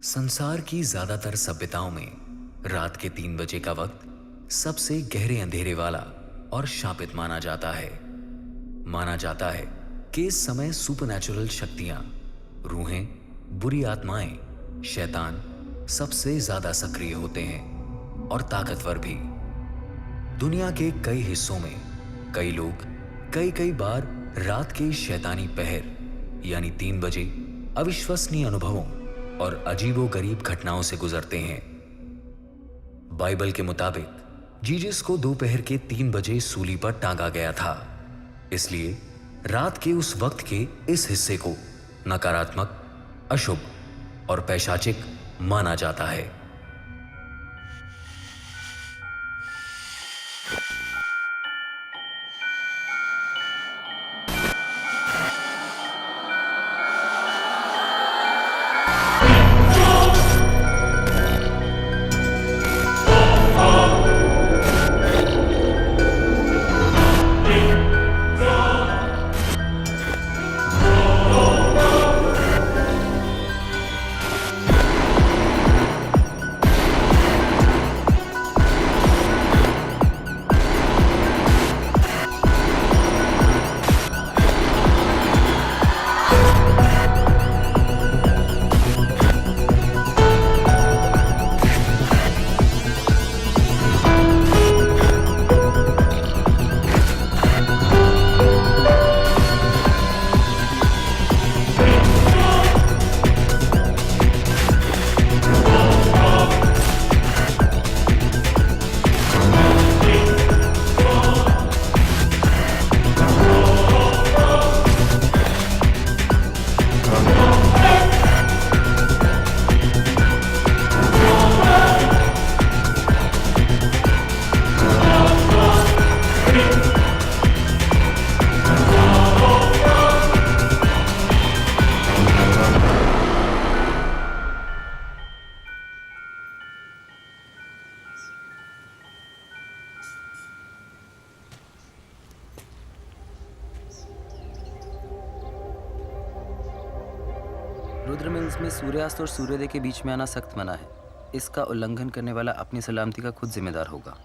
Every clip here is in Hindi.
संसार की ज्यादातर सभ्यताओं में रात के 3 बजे का वक्त सबसे गहरे अंधेरे वाला और शापित माना जाता है। माना जाता है कि इस समय सुपरनैचुरल शक्तियां, रूहें, बुरी आत्माएं, शैतान सबसे ज्यादा सक्रिय होते हैं और ताकतवर भी। दुनिया के कई हिस्सों में कई लोग कई कई बार रात के शैतानी पहर यानी 3 बजे अविश्वसनीय अनुभवों और अजीबोगरीब घटनाओं से गुजरते हैं। बाइबल के मुताबिक जीसस को दोपहर के 3 बजे सूली पर टांगा गया था। इसलिए रात के उस वक्त के इस हिस्से को नकारात्मक, अशुभ और पैशाचिक माना जाता है। रुद्र मिल्स में सूर्यास्त और सूर्योदय के बीच में आना सख्त मना है। इसका उल्लंघन करने वाला अपनी सलामती का खुद जिम्मेदार होगा।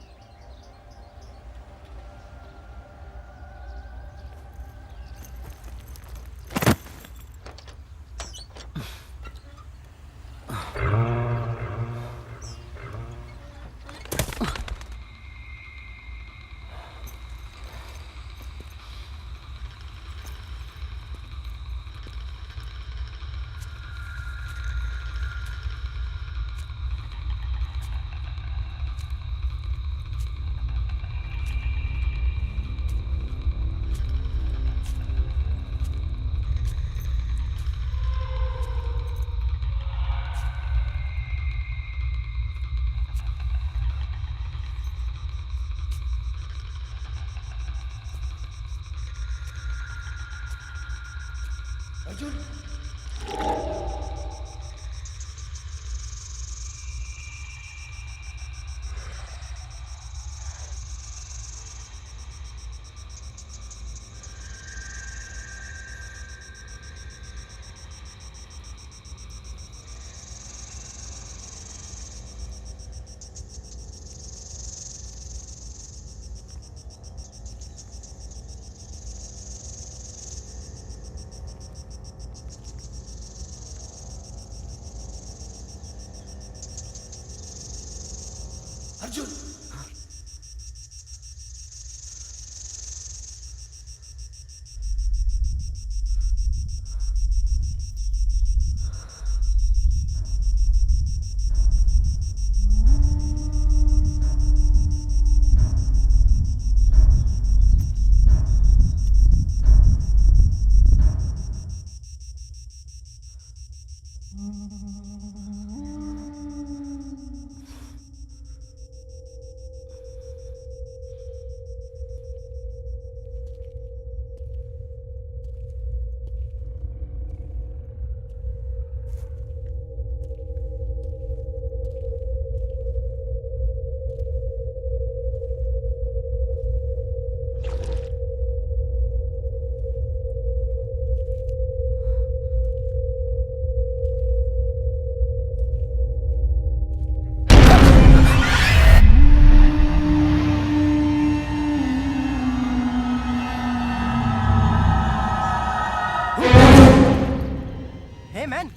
मैन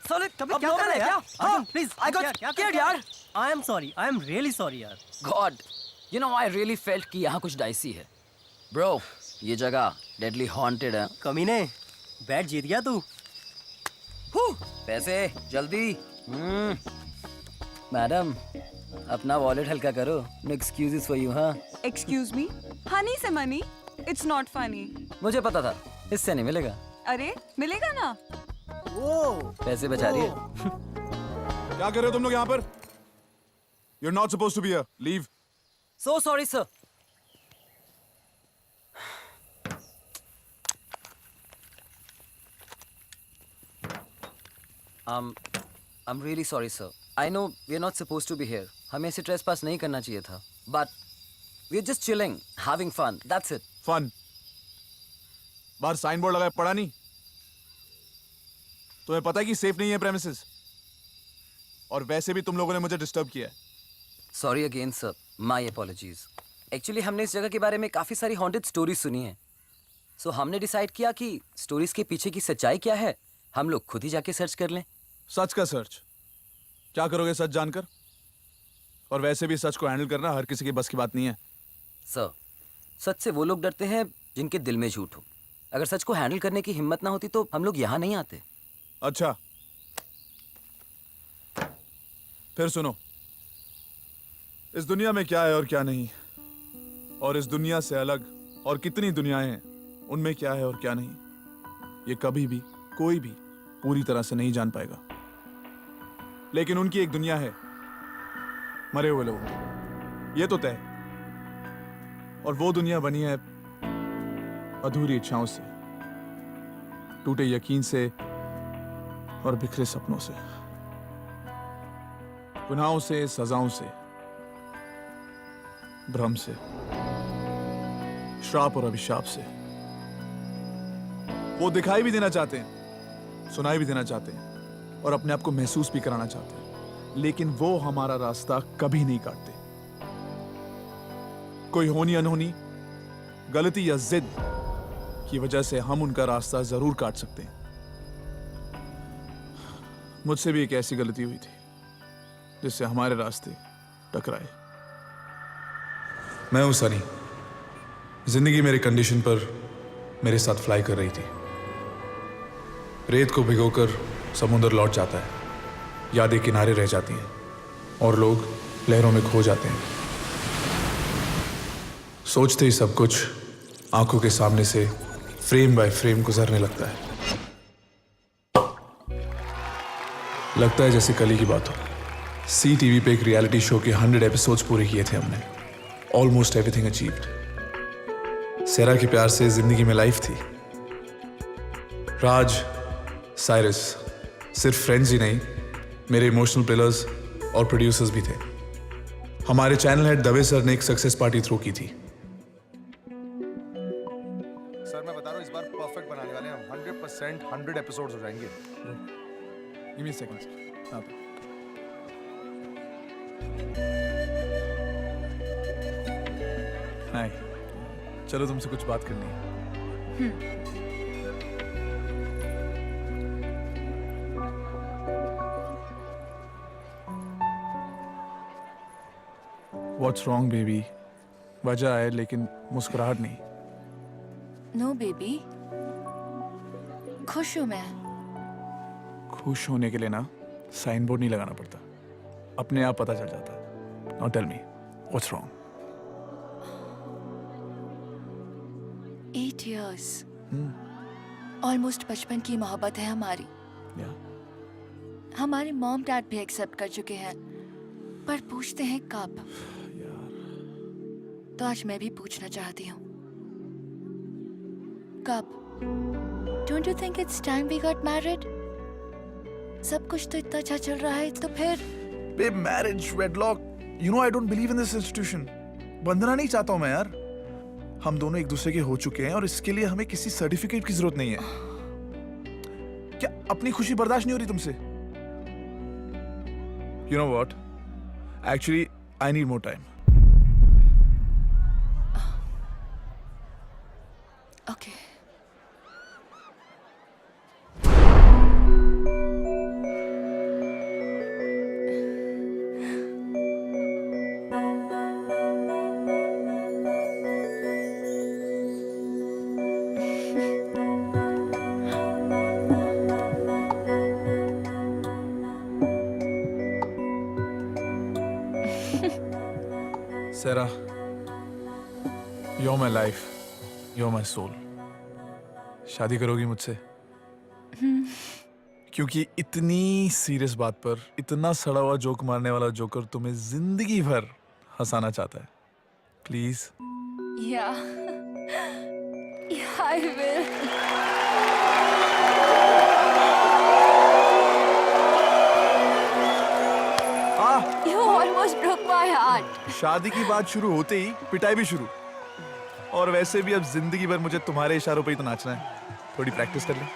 साले कभी अब क्या normal कर रहा है है क्या? क्या? अर्जुन, please, I got क्या scared यार. I am sorry, I am really sorry यार. God, you know I really felt कि यहाँ कुछ डाइसी है. Bro, ये जगह deadly haunted है. कमीने, बैट जीत गया तू. पैसे जल्दी. मैडम, अपना वॉलेट हल्का करो. No excuses for you, हाँ? Excuse me? Honey से money? It's not funny. मुझे पता था, इससे नहीं मिलेगा. अरे मिलेगा ना. ओ, पैसे बचा रही है. क्या कर रहे हो तुम लोग यहाँ पर? You're not supposed to be here. Leave. So sorry, sir. I'm really sorry, sir. I know we're not supposed to be here. हमें ऐसे trespass नहीं करना चाहिए था. But we're just chilling, having fun. That's it. Fun. बाहर साइन बोर्ड लगा है, पढ़ा नहीं? तुम्हें पता है कि सेफ नहीं है प्रेमिसेस? और वैसे भी तुम लोगों ने मुझे डिस्टर्ब किया है. Sorry again, sir. My apologies. Actually हमने इस जगह के बारे में काफी सारी haunted stories सुनी है. So हमने डिसाइड किया कि stories के पीछे की सच्चाई क्या है, हम लोग खुद ही जाके सर्च कर लें. सच का सर्च. क्या करोगे सच जानकर? और वैसे भी सच को हैंडल करना हर किसी की बस की बात नहीं है. सर, सच से वो लोग डरते हैं जिनके दिल में झूठ हो. अगर सच को हैंडल करने की हिम्मत ना होती तो हम लोग यहाँ नहीं आते. अच्छा, फिर सुनो. इस दुनिया में क्या है और क्या नहीं, और इस दुनिया से अलग और कितनी दुनियाएं हैं, उनमें क्या है और क्या नहीं, ये कभी भी कोई भी पूरी तरह से नहीं जान पाएगा. लेकिन उनकी एक दुनिया है, मरे हुए लोगों की. ये तो तय. और वो दुनिया बनी है अधूरी इच्छाओं से, टूटे यकीन से और बिखरे सपनों से, गुनाहों से, सजाओं से, भ्रम से, श्राप और अभिशाप से. वो दिखाई भी देना चाहते हैं, सुनाई भी देना चाहते हैं और अपने आप को महसूस भी कराना चाहते हैं, लेकिन वो हमारा रास्ता कभी नहीं काटते. कोई होनी अनहोनी, गलती या जिद की वजह से हम उनका रास्ता जरूर काट सकते हैं. मुझसे भी एक ऐसी गलती हुई थी जिससे हमारे रास्ते टकराए. मैं हूं सनी. जिंदगी मेरे कंडीशन पर मेरे साथ फ्लाई कर रही थी. रेत को भिगोकर समुद्र लौट जाता है, यादें किनारे रह जाती हैं और लोग लहरों में खो जाते हैं. सोचते ही सब कुछ आंखों के सामने से फ्रेम बाय फ्रेम गुजरने लगता है. लगता है जैसे कल ही की बात हो. सी टीवी पे एक रियलिटी शो के 100 एपिसोड्स पूरे किए थे हमने. Almost everything achieved. सेरा के प्यार से जिंदगी में लाइफ थी. राज, साइरस सिर्फ फ्रेंड्स ही नहीं, मेरे इमोशनल पिलर्स और प्रोड्यूसर्स भी थे. हमारे चैनल हेड दवे सर ने एक सक्सेस पार्टी थ्रो की थी. सर मैं बता रहा हूँ इस बार परफेक्ट बनाने वाले हैं हम. 100% 100 एपिसोड्स हो जाएंगे. Give me a second. हाय, चलो तुमसे कुछ बात करनी है. What's wrong, baby? वजह है लेकिन मुस्कुराहट नहीं. नो बेबी, खुश हूँ मैं. खुश होने के लिए ना साइन बोर्ड नहीं लगाना पड़ता, अपने आप पता चल जाता है. Now tell me, what's wrong? 8 years. Almost बचपन की मोहब्बत है हमारी. Yeah. हमारे मॉम डैड भी एक्सेप्ट कर चुके हैं, पर पूछते हैं कब. तो आज मैं भी पूछना चाहती हूँ, कब? Don't you think it's time we got married? सब कुछ तो इतना अच्छा चल रहा है, तो फिर Babe, marriage, wedlock, you know I don't believe in this institution. बंधना नहीं चाहता हूँ मैं यार. हम दोनों एक दूसरे के हो चुके हैं और इसके लिए हमें किसी सर्टिफिकेट की जरूरत नहीं है. क्या अपनी खुशी बर्दाश्त नहीं हो रही तुमसे? You know what? Actually, I need more time. okay. Sarah, you're my life. You're my soul. शादी करोगी मुझसे? क्योंकि इतनी सीरियस बात पर इतना सड़ा हुआ जोक मारने वाला जोकर तुम्हें जिंदगी भर हंसाना चाहता है. Please. Yeah. Yeah, I will. You almost broke my heart. शादी की बात शुरू होते ही पिटाई भी शुरू. और वैसे भी अब जिंदगी भर मुझे तुम्हारे इशारों पे ही तो नाचना है. थोड़ी प्रैक्टिस कर ले.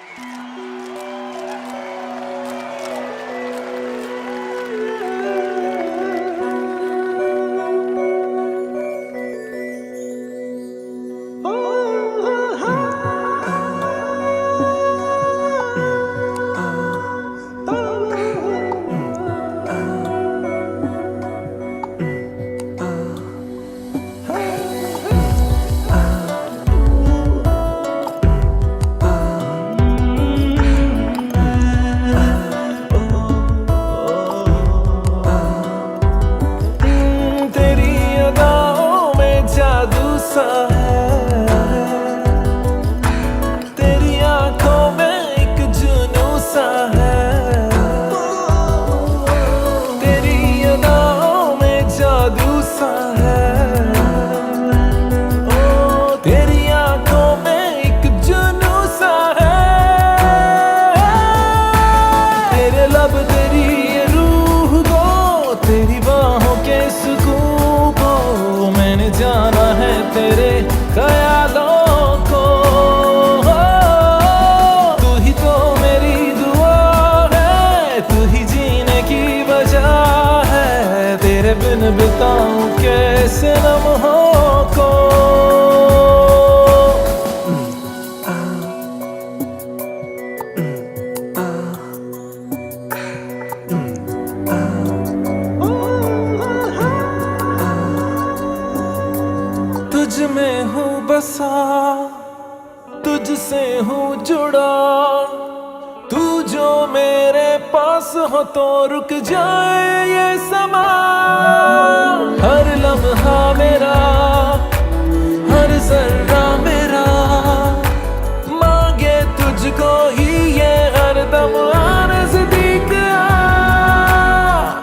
बिताऊं कैसे लम्हों को. तुझ में हूँ बसा, तुझसे हूँ जुड़ा. तू जो मेरे पास हो तो रुक जाए ये समा. हर लम्हा मेरा, हर जर्रा मेरा मांगे तुझको ही ये हरदम नजदीक आ.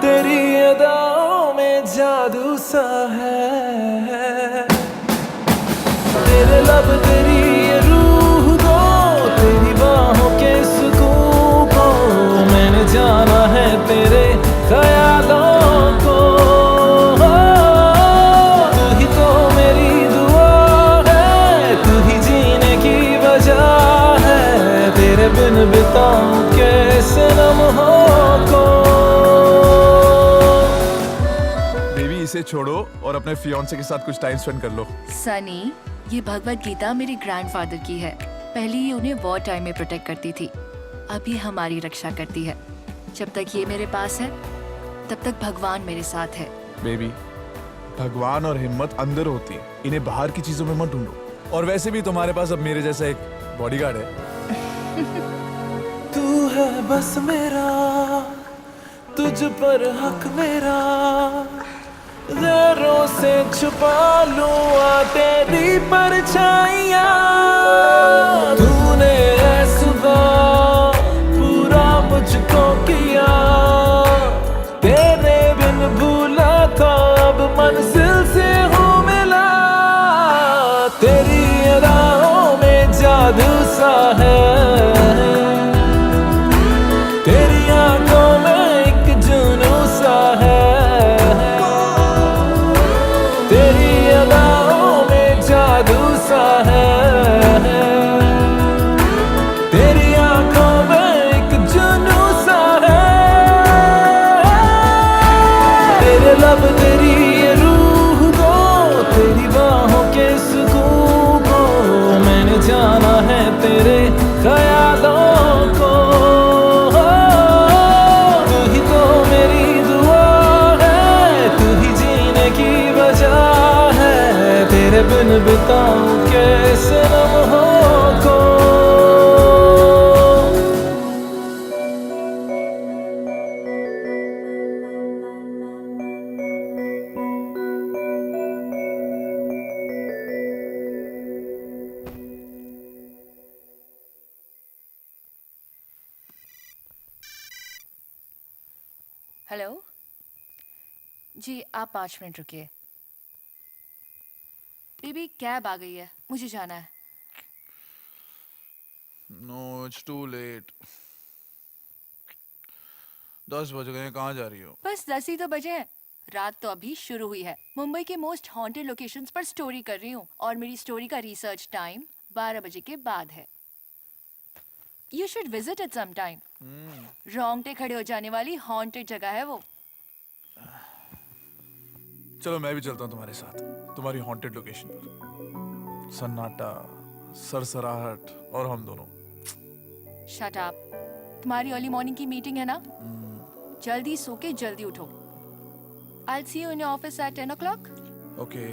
तेरी अदाओं में जादू सा है. तेरे लब, तेरी ये रूह को, तेरी बाहों के सुकून को मैंने जाना है तेरे ख्यालों को. तू ही तो मेरी दुआ है, तू ही जीने की वजह है. तेरे बिन बिताऊं कैसे लम्हों को. बेबी इसे छोड़ो और अपने फियांसे के साथ कुछ टाइम स्पेंड कर लो. सनी, ये भगवत गीता मेरे ग्रैंडफादर की है. पहले ये उन्हें वॉर टाइम में प्रोटेक्ट करती थी, अब ये हमारी रक्षा करती है. जब तक ये मेरे पास है तब तक भगवान मेरे साथ है. बेबी, भगवान और हिम्मत अंदर होती है, इन्हें बाहर की चीजों में मत ढूंढो. और वैसे भी तुम्हारे पास अब मेरे जैसा एक बॉडीगार्ड है. तू है बस मेरा, तुझ पर हक मेरा. गैरों से छुपा लूं आ तेरी परछाइयां. तूने है सुबह पूरा मुझको किया. तेरे बिन भूला था अब मंजिल से हूँ मिला. तेरी अदाओं में जादू सा है. तेरी आंखों में एक जुनून सा है. तेरी अदाओं में जादू सा है. तेरी आंखों में एक जुनून सा है. तेरे लब, तेरी ये रूह को, तेरी बाहों के सुकून को मैंने जाना है तेरे ख्यालों को. तू ही तो मेरी दुआ है, तू ही जीने की वजह है. तेरे बिन बिताऊं कैसे लम्हों को. हेलो जी, आप 5 मिनट रुकिए। बेबी कैब आ गई है, मुझे जाना है। No it's to late. 10 बज गए, कहाँ जा रही हो? बस 10 ही तो बजे हैं। रात तो अभी शुरू हुई है। मुंबई के मोस्ट हॉन्टेड लोकेशंस पर स्टोरी कर रही हूँ और मेरी स्टोरी का रिसर्च टाइम 12 बजे के बाद है। You should visit it some time. रोंगटे खड़े हो जाने वाली हॉन्टेड जगह है वो। चलो मैं भी चलता हूँ तुम्हारे साथ, तुम्हारी हॉन्टेड लोकेशन पर। सन्नाटा, सरसराहट और हम दोनों। Shut up. तुम्हारी अर्ली मॉर्निंग की मीटिंग है ना? जल्दी सो के जल्दी उठो। I'll see you in your office at 10 o'clock. Okay.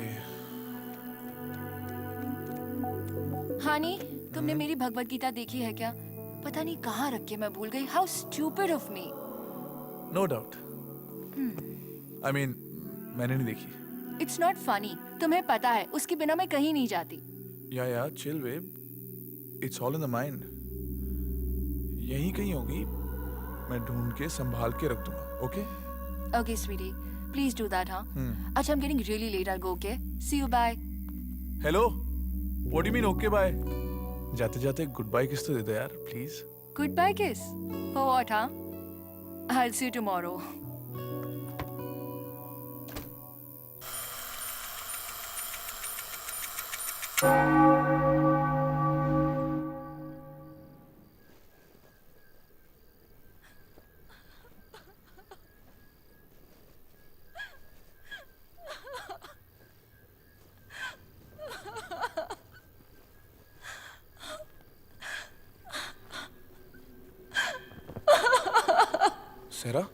हानी, तुमने मेरी भगवत गीता देखी है क्या? पता नहीं कहाँ रख के मैं भूल गई। How stupid of me. No doubt. I mean मैंने नहीं देखी। It's not funny. तुम्हें पता है उसके बिना मैं कहीं नहीं जाती। Yeah chill babe, it's all in the mind. यहीं कहीं होगी, मैं ढूंढ के संभाल के रख दूंगा। Okay Okay, sweetie. Please do that, huh? अच्छा, I'm getting really late. I'll go, okay? See you, bye. Hello, what do you mean okay bye? जाते जाते गुड बाय किस तो दे दो यार please. Goodbye kiss. For what, huh? I'll see you tomorrow. Sarah?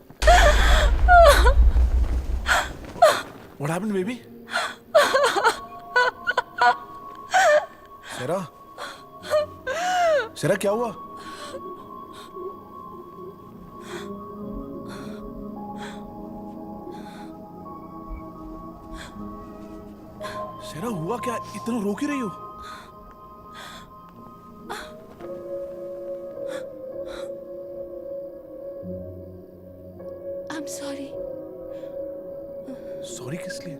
What happened, baby? Sarah? Sarah, क्या हुआ? Sarah, हुआ क्या? इतना रो क्यों रही हो? I'm sorry. सॉरी किस लिए?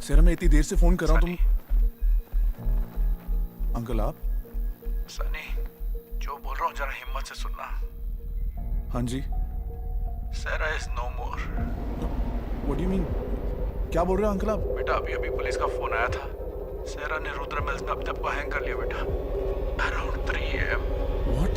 सर मैं इतनी देर से फोन कर रहा हूँ, तुम अंकल आप? सनी, जो बोल रहा हूँ जरा हिम्मत से सुनना। हाँ जी। Sarah is no more. What do you mean? क्या बोल रहे हो अंकल आप? बेटा अभी अभी पुलिस का फोन आया था। Sarah ने रुद्र मिल्स में अपने आप को हैंग कर लिया बेटा। Around 3 AM. What?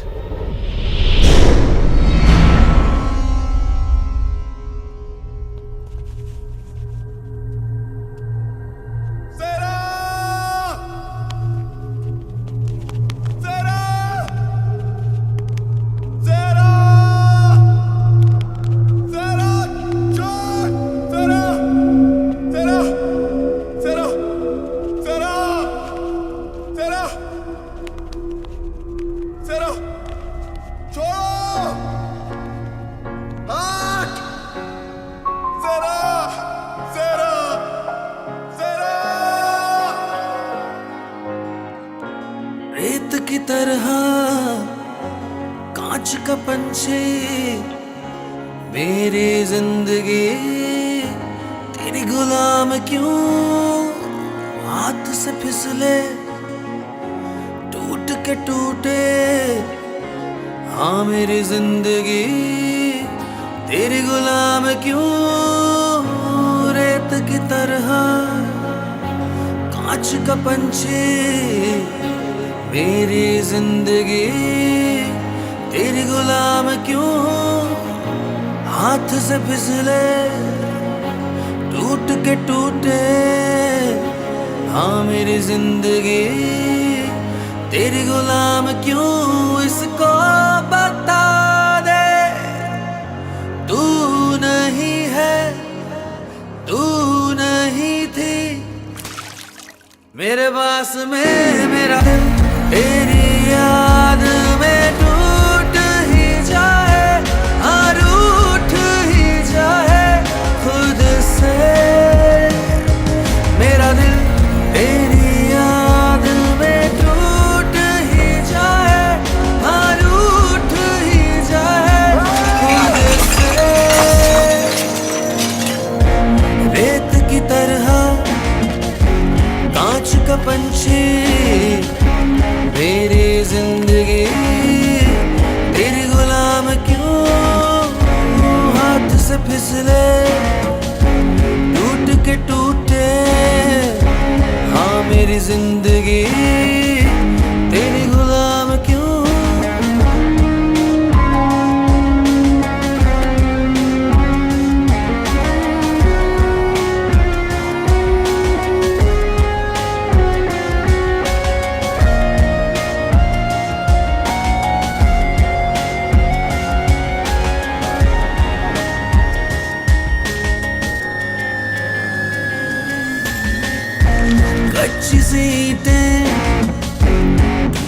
रेत की तरह कांच का पंछी मेरी जिंदगी तेरी गुलाम क्यों हाथ से फिसले टूट के टूटे हाँ मेरी जिंदगी तेरी गुलाम क्यों रेत की तरह कांच का पंछी मेरी जिंदगी तेरी गुलाम क्यों हाथ से फिसले टूट टूट के टूटे हाँ मेरी जिंदगी तेरी गुलाम क्यों इसको बता दे तू नहीं है तू नहीं थी मेरे पास में मेरा दिल तेरी याद में टूट ही जाए हाँ रूठ ही जाए खुद से मेरा दिल तेरी याद में टूट ही जाए हाँ रूठ ही जाए खुद से रेत की तरह कांच का पंछी मेरी जिंदगी तेरी गुलाम क्यों हाथ से फिसले टूट के टूटे हाँ मेरी जिंदगी तेरी गुलाम क्यों कच्ची सी ईंटें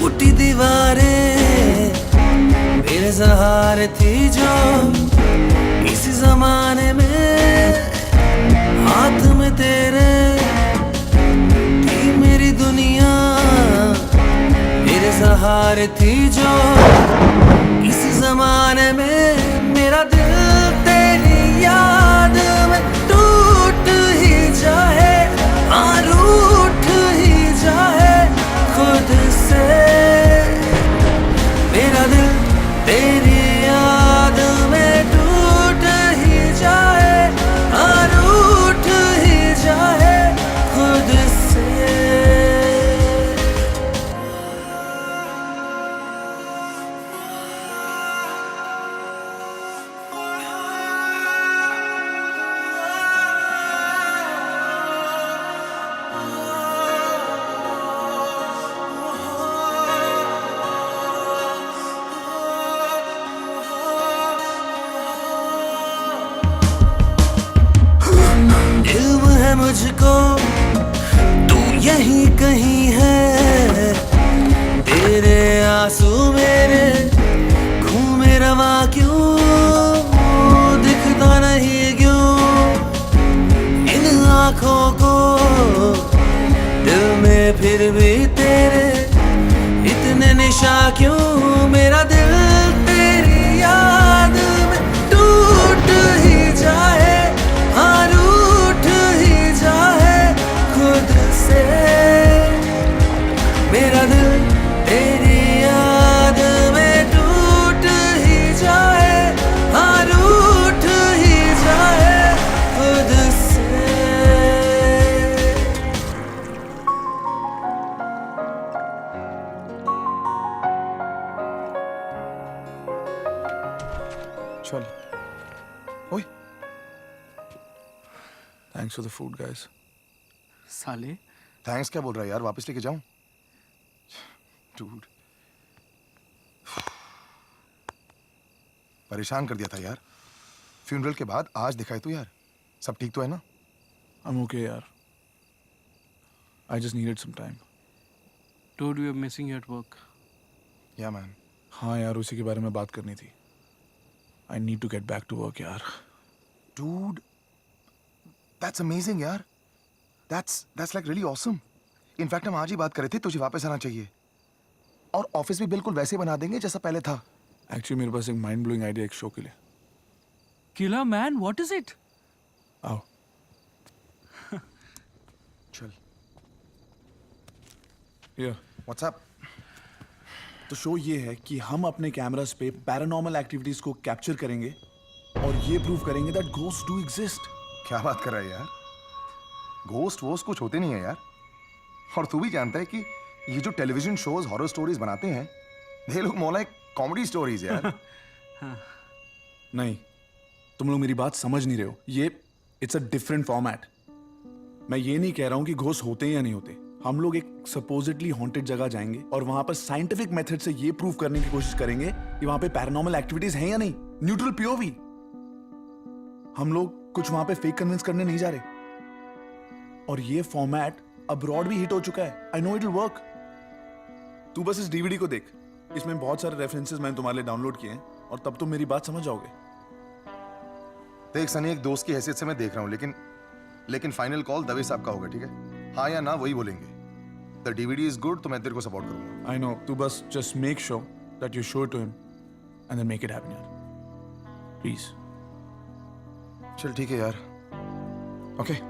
टूटी दीवारें मेरे सहारे थी जो किसी जमाने में हाथ में तेरे थी मेरी दुनिया मेरे सहारे थी जो किसी जमाने में मेरा दिल तेरी याद में टूट ही जाए हाँ रूठ ही जाए खुद से मेरा दिल तेरी याद में टूट ही जाए हाँ रूठ ही जाए खुद से इल्म है मुझको तू यहीं कहीं है तेरे आंसू मेरे घूमे रवा क्यों दिखता नहीं क्यों इन आंखों को दिल में फिर भी तेरे इतने निशा क्यों मेरा दिल तेरी याद में टूट ही जाए हाँ रूठ ही जाए खुद से मेरा दिल तेरी याद में टूट ही जाए हाँ रूठ ही जाए खुद से चल ओए thanks for the food guys साले थैंक्स क्या बोल रहा है यार, वापस लेके जाऊं? डूड परेशान कर दिया था यार। फ्यूनरल के बाद आज दिखाई तू यार, सब ठीक तो है ना? आई एम ओके यार, I just needed some time. Dude, we are missing you at work. Yeah man. हाँ यार, उसी के बारे में बात करनी थी। I need to get back to work यार। डूड दैट्स अमेजिंग यार, that's like really awesome. In fact हम आज ही बात कर रहे थे, तुझे वापस आना चाहिए और ऑफिस भी बिल्कुल वैसे बना देंगे जैसा पहले था। एक्चुअली मेरे पास एक माइंड ब्लोइंग आइडिया एक शो के लिए। Killer man, what is it? आओ चल या व्हाट्स अप? तो शो ये है कि हम अपने कैमरास पे पैरानॉर्मल एक्टिविटीज को कैप्चर करेंगे और ये प्रूव करेंगे दैट घोस्ट डू एग्जिस्ट। क्या बात कर रहा है यार, घोस्ट वोस्ट कुछ होते नहीं है यार। और तू भी जानता है कि ये जो टेलीविजन शोज हॉरर स्टोरीज बनाते हैं, they look more like comedy stories यार। नहीं, तुम लोग मेरी बात समझ नहीं रहे हो। ये इट्स अ डिफरेंट फॉर्मेट। मैं ये नहीं कह रहा हूँ कि घोस्ट होते हैं या नहीं होते। हम लोग एक सपोजिटली हॉन्टेड जगह जाएंगे और वहां पर साइंटिफिक मेथड से ये प्रूव करने की कोशिश करेंगे कि वहां पे पैरानॉर्मल एक्टिविटीज हैं या नहीं। Neutral POV. हम लोग कुछ वहां पे फेक कन्विंस करने नहीं जा रहे। और ये फॉर्मेट अब्रॉड भी हिट हो चुका है। I know it will work. तू बस इस डीवीडी को देख, इसमें बहुत सारे रेफरेंसेस मैंने तुम्हारे लिए डाउनलोड किए हैं और तब तुम मेरी बात समझ जाओगे। देख सनी, एक दोस्त की हैसियत से मैं देख रहा हूँ, लेकिन फाइनल कॉल दवे साहब का होगा, ठीक है? हाँ या ना वही बोलेंगे। द डीवीडी इज गुड तो मैं तेरे को सपोर्ट करूंगा। आई नो, तू बस just make sure that you show it to him and then make it happen यार, प्लीज। चल ठीक है यार, ओके।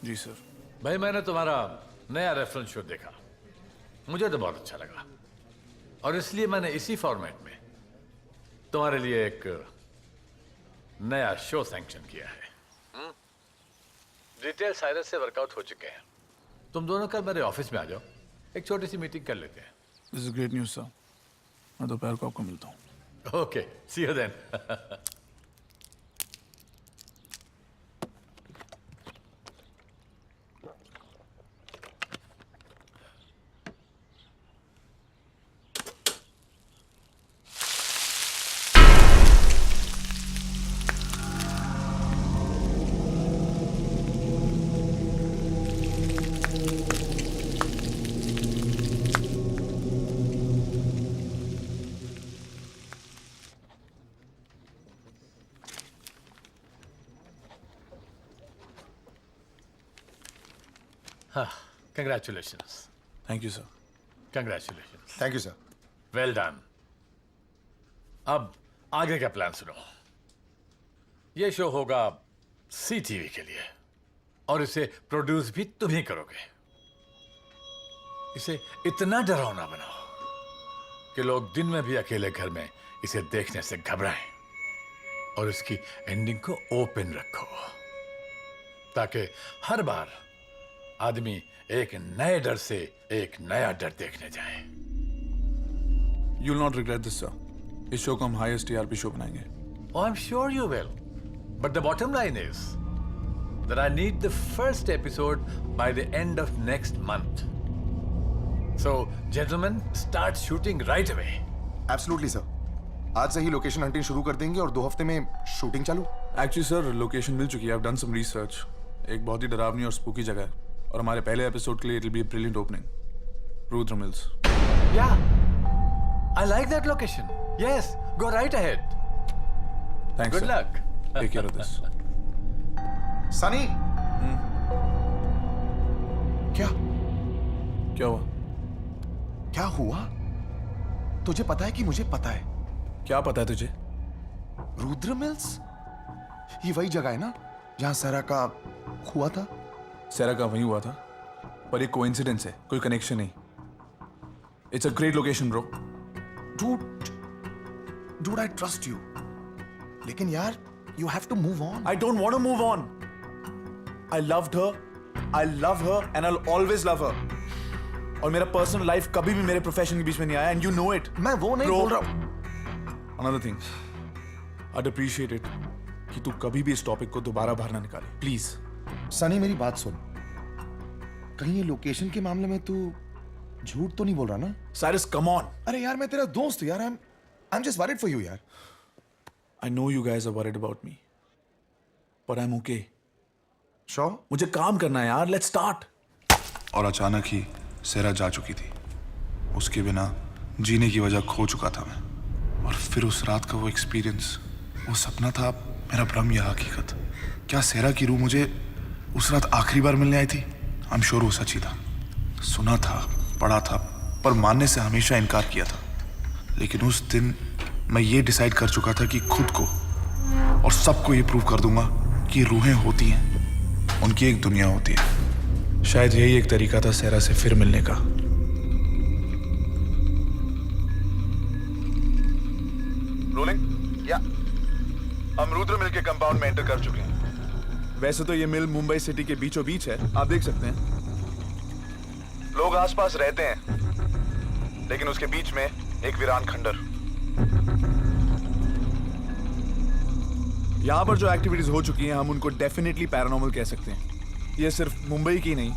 जी सर। भाई मैंने तुम्हारा नया रेफरेंस शो देखा, मुझे तो बहुत अच्छा लगा और इसलिए मैंने इसी फॉर्मेट में तुम्हारे लिए एक नया शो सैंक्शन किया है। डिटेल साइरस से वर्कआउट हो चुके हैं। तुम दोनों कल मेरे ऑफिस में आ जाओ, एक छोटी सी मीटिंग कर लेते हैं। This is great news sir. मैं दोपहर को आपको मिलता हूँ। Okay, see you then. Congratulations. Thank you sir. Congratulations. Thank you sir. Well done. अब आगे का प्लान सुनो। ये शो होगा सी टीवी के लिए और इसे प्रोड्यूस भी तुम ही करोगे। इसे इतना डरावना बनाओ कि लोग दिन में भी अकेले घर में इसे देखने से घबराएं और इसकी एंडिंग को ओपन रखो ताकि हर बार आदमी एक नए डर से एक नया डर देखने जाए। You will not regret this sir. इस शो को हम हाईएस्ट टीआरपी शो बनाएंगे। Oh, I'm sure you will. But the bottom line is that I need the first episode by the end of next month. So, gentlemen, start shooting right away. Absolutely sir. आज से ही लोकेशन हंटिंग शुरू कर देंगे और 2 हफ्ते में शूटिंग चालू। एक्चुअली सर लोकेशन मिल चुकी है। I have done some research. एक बहुत ही डरावनी और स्पूकी जगह है और हमारे पहले एपिसोड के लिए it will be a brilliant opening. Rudra mills. Yeah. I like that location. Yes, go right ahead. Thanks Good luck. Take care of this. Sunny. क्या क्या हुआ? क्या हुआ? तुझे पता है कि मुझे पता है। क्या पता है तुझे? रुद्र मिल्स ये वही जगह है ना जहां सरा का हुआ था? सेरा का वहीं हुआ था पर एक कोइंसिडेंस है, कोई कनेक्शन नहीं। It's a great location bro. Dude, I trust you. लेकिन यार, you have to move on. I don't want to move on. I loved her, I love her, and I'll always love her. और मेरा पर्सनल लाइफ कभी भी मेरे प्रोफेशन के बीच में नहीं आया, and you know it. मैं वो नहीं Bro. बोल रहा हूँ। Another thing, I'd appreciate it कि तू कभी भी इस टॉपिक को दोबारा बाहर ना निकाले, प्लीज। सनी मेरी बात सुन। कहीं ये लोकेशन के मामले में तू झूठ तो नहीं बोल रहा ना? Cyrus, come on. अरे यार मैं तेरा दोस्त हूँ यार। I'm just worried for you यार। I know you guys are worried about me, but I'm okay. Sure? मुझे काम करना है यार, let's start. और अचानक ही सेरा जा चुकी थी। उसके बिना जीने की वजह खो चुका था मैं। और फिर उस रात का वो एक्सपीरियंस, वो सपना था मेरा भ्रम या हकीकत? क्या सेरा की रूह मुझे उस रात आखिरी बार मिलने आई थी? आई एम श्योर वो सच ही था। सुना था, पढ़ा था, पर मानने से हमेशा इनकार किया था। लेकिन उस दिन मैं ये डिसाइड कर चुका था कि खुद को और सबको ये प्रूव कर दूंगा कि रूहें होती हैं, उनकी एक दुनिया होती है। शायद यही एक तरीका था सेरा से फिर मिलने का। हम रुद्र मिल के कंपाउंड में एंटर कर चुके हैं। वैसे तो ये मिल मुंबई सिटी के बीचों बीच है, आप देख सकते हैं। लोग आसपास रहते हैं, लेकिन उसके बीच में एक वीरान खंडर। यहां पर जो एक्टिविटीज हो चुकी हैं, हम उनको डेफिनेटली पैरानॉर्मल कह सकते हैं। ये सिर्फ मुंबई की नहीं,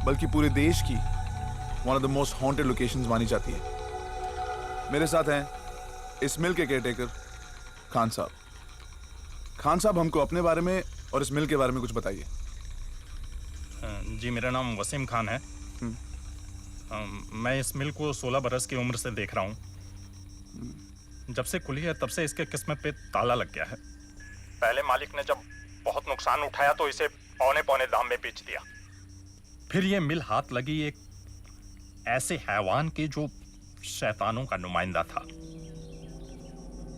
बल्कि पूरे देश की one of the most haunted locations मानी जाती है। मेरे साथ हैं इस मिल के केयरटेकर खान साहब। खान साहब, हमको अपने बारे में और इस मिल के बारे में कुछ बताइए। जी, मेरा नाम वसीम खान है। मैं इस मिल को 16 बरस की उम्र से देख रहा हूँ। जब से खुली है तब से इसके किस्मत पे ताला लग गया है। पहले मालिक ने जब बहुत नुकसान उठाया तो इसे पौने पौने दाम में बेच दिया। फिर ये मिल हाथ लगी एक ऐसे हैवान के जो शैतानों का नुमाइंदा था।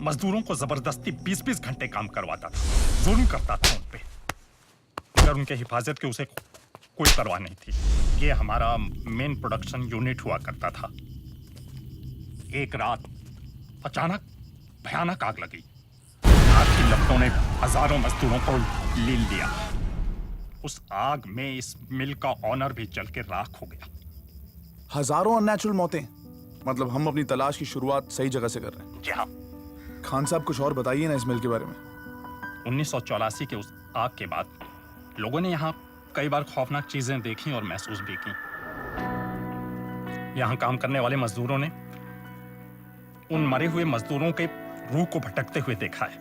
मजदूरों को जबरदस्ती 20-20 घंटे काम करवाता था, जुल्म करता था उन पे, मगर उनके हिफाजत की उसे कोई परवाह नहीं थी। ये हमारा मेन प्रोडक्शन यूनिट हुआ करता था। एक रात अचानक भयानक आग लगी। आग की लपटों ने हजारों मजदूरों को लील लिया। उस आग में इस मिल का ऑनर भी जल के राख हो गया। हजारों अननेचुरल मौतें, मतलब हम अपनी तलाश की शुरुआत सही जगह से कर रहे हैं। जी हाँ। खान साहब, कुछ और बताइए ना इस मिल के बारे में। 1984 के उस आग के बाद लोगों ने यहाँ कई बार खौफनाक चीजें देखी और महसूस भी की। यहाँ काम करने वाले मजदूरों ने उन मरे हुए मजदूरों के रूह को भटकते हुए देखा है।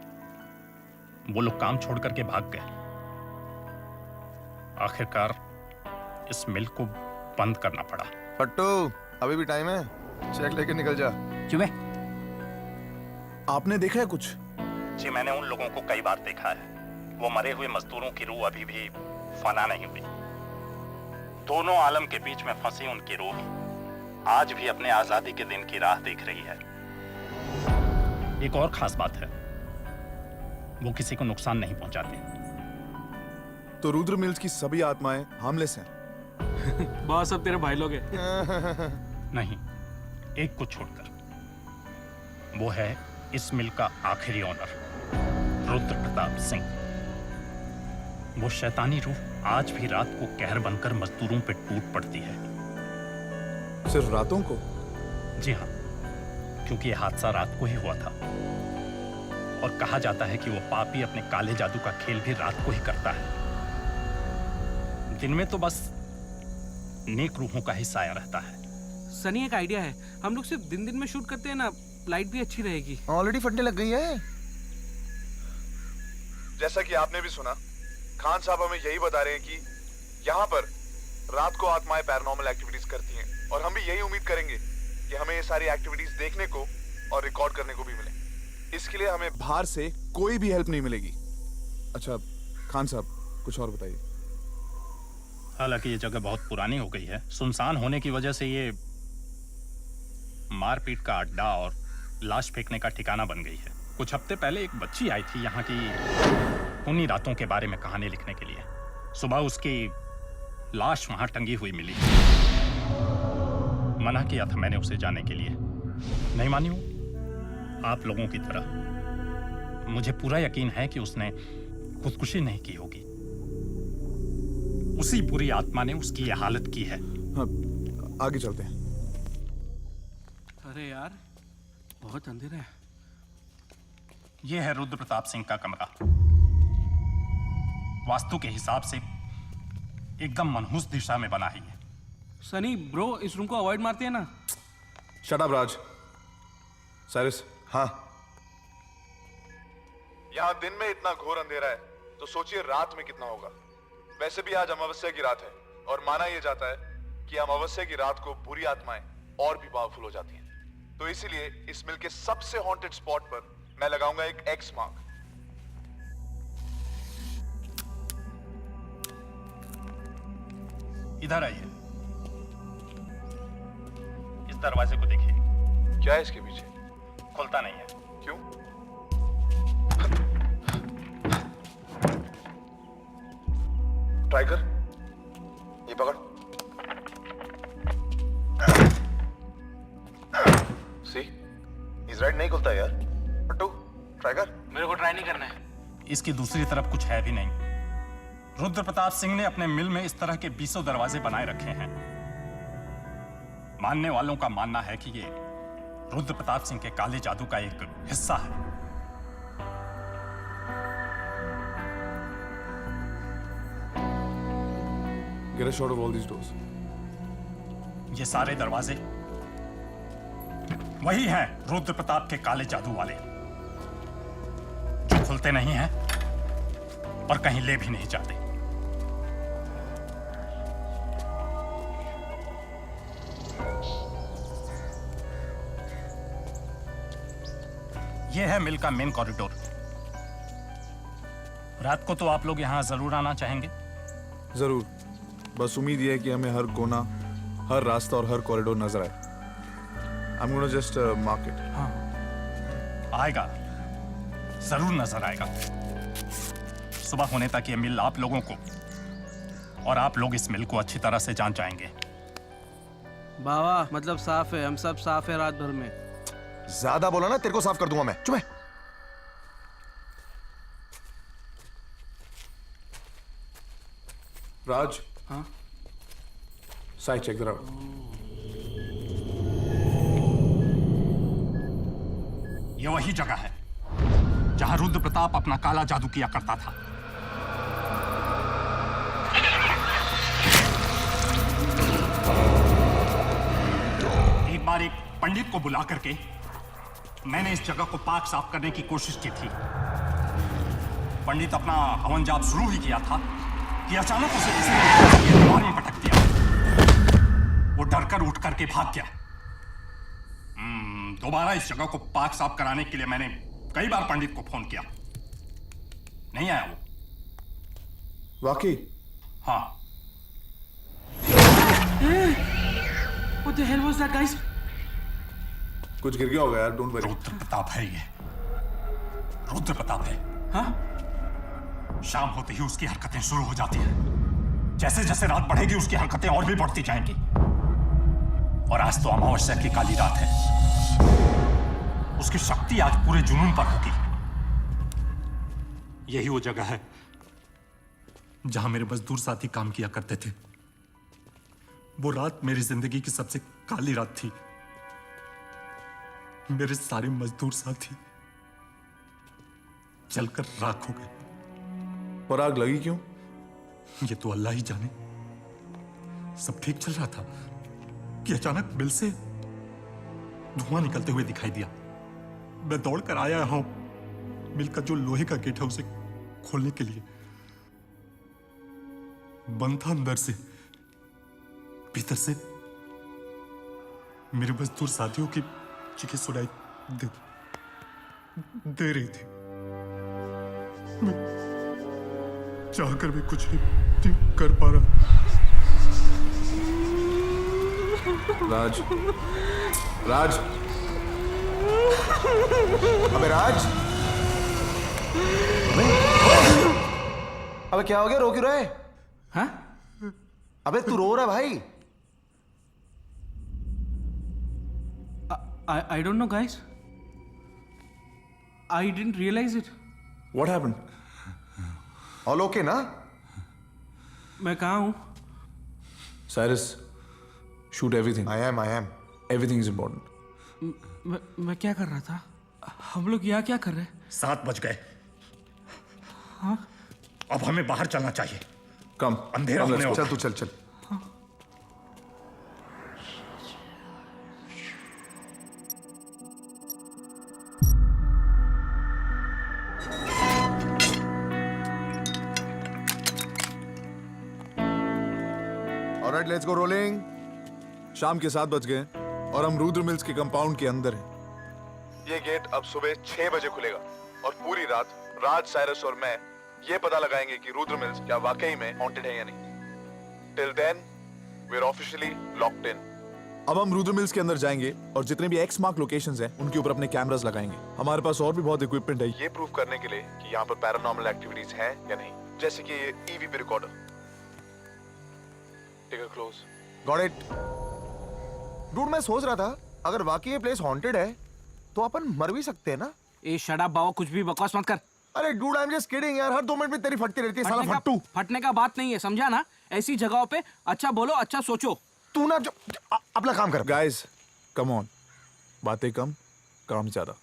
वो लोग काम छोड़ करके भाग गए। आखिरकार इस मिल को बंद करना पड़ा। पट्टू, अभी भी टाइम है, चेक लेके निकल जा। क्यों है? आपने देखा है कुछ? जी, मैंने उन लोगों को कई बार देखा है। वो मरे हुए मजदूरों की रूह अभी भी फना नहीं हुई। दोनों आलम के बीच में फंसी उनकी रूह आज भी अपने आजादी के दिन की राह देख रही है। एक और खास बात है, वो किसी को नुकसान नहीं पहुंचाते। तो रुद्र मिल्स की सभी आत्माएं हार्मलेस हैं। बॉस, सब तेरे भाई लोग हैं। नहीं, एक को छोड़कर। वो है इस मिल का आखिरी ऑनर, रुद्र प्रताप सिंह। वो शैतानी रूह आज भी रात को कहर बनकर मजदूरों पे टूट पड़ती है। सिर्फ रातों को? जी हाँ, क्योंकि यह हादसा रात को ही हुआ था और कहा जाता है कि वो पापी अपने काले जादू का खेल भी रात को ही करता है। दिन में तो बस नेक रूहों का ही साया रहता है। सनी, एक आइडिया है। हम लोग सिर्फ दिन में शूट करते हैं ना, लाइट भी अच्छी रहेगी। ऑलरेडी फटने लग गई है। जैसा कि आपने भी सुना, खान साहब हमें यही बता रहे हैं कि यहाँ पर रात को आत्माएं पैरानॉर्मल एक्टिविटीज करती हैं, और हम भी यही उम्मीद करेंगे कि हमें ये सारी एक्टिविटीज देखने को और रिकॉर्ड करने को भी मिले। इसके लिए हमें बाहर से कोई भी हेल्प नहीं मिलेगी। अच्छा खान साहब, कुछ और बताइए। हालांकि ये जगह बहुत पुरानी हो गई है, सुनसान होने की वजह से ये मारपीट का अड्डा और लाश फेंकने का ठिकाना बन गई है। कुछ हफ्ते पहले एक बच्ची आई थी यहाँ की उन्हीं रातों के बारे में कहानी लिखने के लिए। सुबह उसकी लाश वहां टंगी हुई मिली। मना किया था मैंने उसे जाने के लिए, नहीं मानी हूं। आप लोगों की तरह मुझे पूरा यकीन है कि उसने खुदकुशी नहीं की होगी। उसी बुरी आत्मा ने उसकी यह हालत की है। हाँ, आगे चलते हैं। अरे यार, बहुत अंधेरा है। यह है रुद्र प्रताप सिंह का कमरा। वास्तु के हिसाब से एकदम मनहूस दिशा में बना है ये। सनी ब्रो, इस रूम को अवॉइड मारते हैं ना। शट अप राज। साइरस। हाँ, यहाँ दिन में इतना घोर अंधेरा है, तो सोचिए रात में कितना होगा। वैसे भी आज अमावस्या की रात है, और माना यह जाता है कि अमावस्या की रात को बुरी आत्माएं और भी पावरफुल हो जाती हैं। तो इसीलिए इस मिल के सबसे हॉन्टेड स्पॉट पर मैं लगाऊंगा एक एक्स मार्क। इधर आइए, इस दरवाजे को देखिए। क्या है इसके पीछे? खुलता नहीं है। क्यों? ट्राई कर, ये पकड़। सी, इस राइट नहीं खुलता यार। पट्टू, ट्राई कर। मेरे को ट्राई नहीं करना है। इसकी दूसरी तरफ कुछ है भी नहीं। रुद्र प्रताप सिंह ने अपने मिल में इस तरह के 20 दरवाजे बनाए रखे हैं। मानने वालों का मानना है कि ये रुद्र प्रताप सिंह के काले जादू का एक हिस्सा है। Get a shot of all these doors. ये सारे दरवाजे वही हैं रुद्र प्रताप के काले जादू वाले, जो खुलते नहीं हैं और कहीं ले भी नहीं जाते। यह है मिल का मेन कॉरिडोर। रात को तो आप लोग यहां जरूर आना चाहेंगे। जरूर, बस उम्मीद ये है कि हमें हर कोना, हर रास्ता और हर कॉरिडोर नजर आए। I'm gonna just mark it. हाँ, आएगा, जरूर नजर आएगा। सुबह होने तक ये मिल आप लोगों को और आप लोग इस मिल को अच्छी तरह से जान जाएंगे। बाबा मतलब साफ है, हम सब साफ है रात भर में। ज्यादा बोला ना, तेरे को साफ कर दूंगा मैं। चुप है। राज, हाँ साइड चेक दैट आउट। ये वही जगह है जहां रुद्र प्रताप अपना काला जादू किया करता था। एक बार एक पंडित को बुला करके मैंने इस जगह को पाक साफ करने की कोशिश की थी। पंडित अपना हवन जाप शुरू ही किया था कि अचानक उसे किसी ने दीवार में पटक दिया। वो डरकर उठ करके भाग गया। दोबारा इस जगह को पाक साफ कराने के लिए मैंने कई बार पंडित को फोन किया, नहीं आया वो। वाकई? हाँ। What the hell was that, guys? कुछ गिर गया होगा यार, डोंट वरी। रुद्र प्रताप है ये, रुद्र प्रताप है। हाँ? शाम होते ही उसकी हरकतें शुरू हो जाती हैं। जैसे जैसे रात बढ़ेगी उसकी हरकतें और भी बढ़ती जाएंगी। और आज तो अमावस्या की काली रात है। उसकी शक्ति आज पूरे जुनून पर होगी। यही वो जगह है जहां मेरे मजदूर साथी काम किया करते थे। वो रात मेरी जिंदगी की सबसे काली रात थी। मेरे सारे मजदूर साथी जलकर राख हो गए। और आग लगी क्यों? ये तो अल्लाह ही जाने। सब ठीक चल रहा था कि अचानक मिल से धुआं निकलते हुए दिखाई दिया। मैं दौड़कर आया हूं मिल का जो लोहे का गेट है उसे खोलने के लिए। बंद था अंदर से, भीतर से मेरे मजदूर साथियों की चीखें सुनाई दे रही थी। मैं चाहकर भी कुछ नहीं कर पा रहा। राज, राज, अबे राज, अबे क्या हो गया? रो क्यों रहा है? हाँ? अबे तू रो रहा भाई? I don't know, guys. I didn't realize it. what happened? All okay ना? मैं कहाँ हूँ? Cyrus, shoot everything. I am. Everything is important. मैं क्या कर रहा था? हम लोग यहाँ क्या कर रहे हैं? 7 बज गए। हाँ? अब हमें बाहर चलना चाहिए। Come. अंधेरा Come, let's होने go. वाला। चल तू चल। Alright, let's go rolling. शाम के 7 बज गए और हम रुद्र मिल्स के कंपाउंड के अंदर हैं। ये गेट अब सुबह 6 बजे खुलेगा और पूरी रात राज, साइरस और मैं ये पता लगाएंगे कि रुद्र मिल्स क्या वाकई में हॉन्टेड है या नहीं। Till then we are officially locked in. अब हम रुद्र मिल्स के अंदर जाएंगे और जितने भी एक्स मार्क लोकेशंस हैं उनके ऊपर अपने कैमरास लगाएंगे। हमारे पास और भी बहुत इक्विपमेंट है ये प्रूव करने के लिए कि यहाँ पर पैरानॉर्मल एक्टिविटीज हैं या नहीं, जैसे कि ये EVP recorder. Take a close. Got it. Dude, मैं सोच रहा था अगर वाकई ये प्लेस हॉन्टेड है तो अपन मर भी सकते हैं ना? ए शट अप बाबा, कुछ भी बकवास मत कर। अरे dude I am just kidding यार, हर 2 मिनट में तेरी फटती रहती है साला फट्टू। फटने का बात नहीं है, समझा ना? ऐसी जगहों पे अच्छा बोलो, अच्छा सोचो। तू ना अपना काम कर। गाइस कम ऑन, बातें कम काम ज्यादा,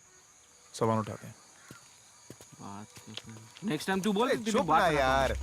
सामान उठाते हैं। नेक्स्ट टाइम तू बोल। चुप ना यार।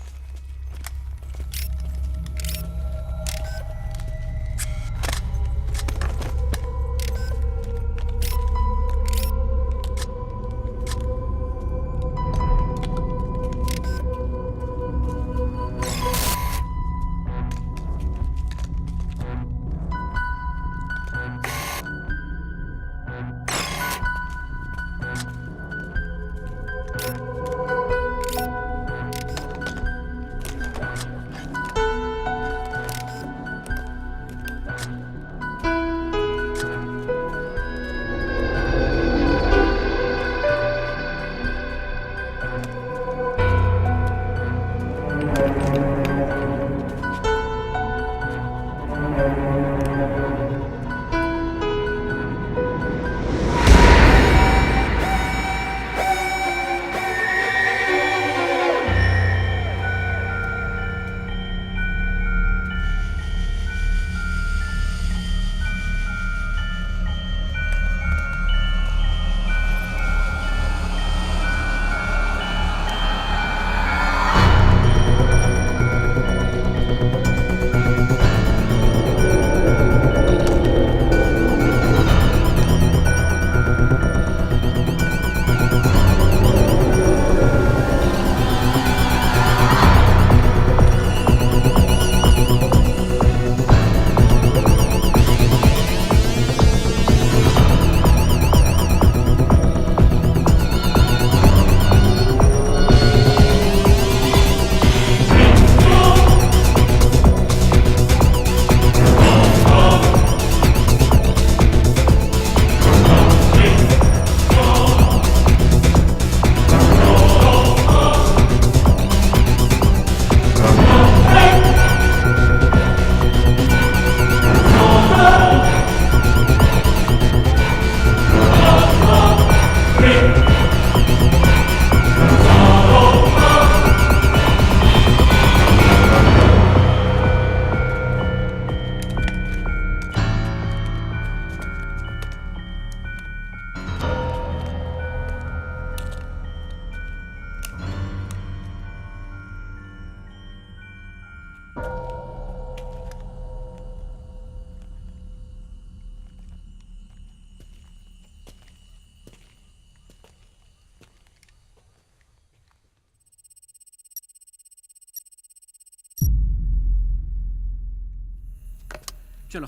चलो,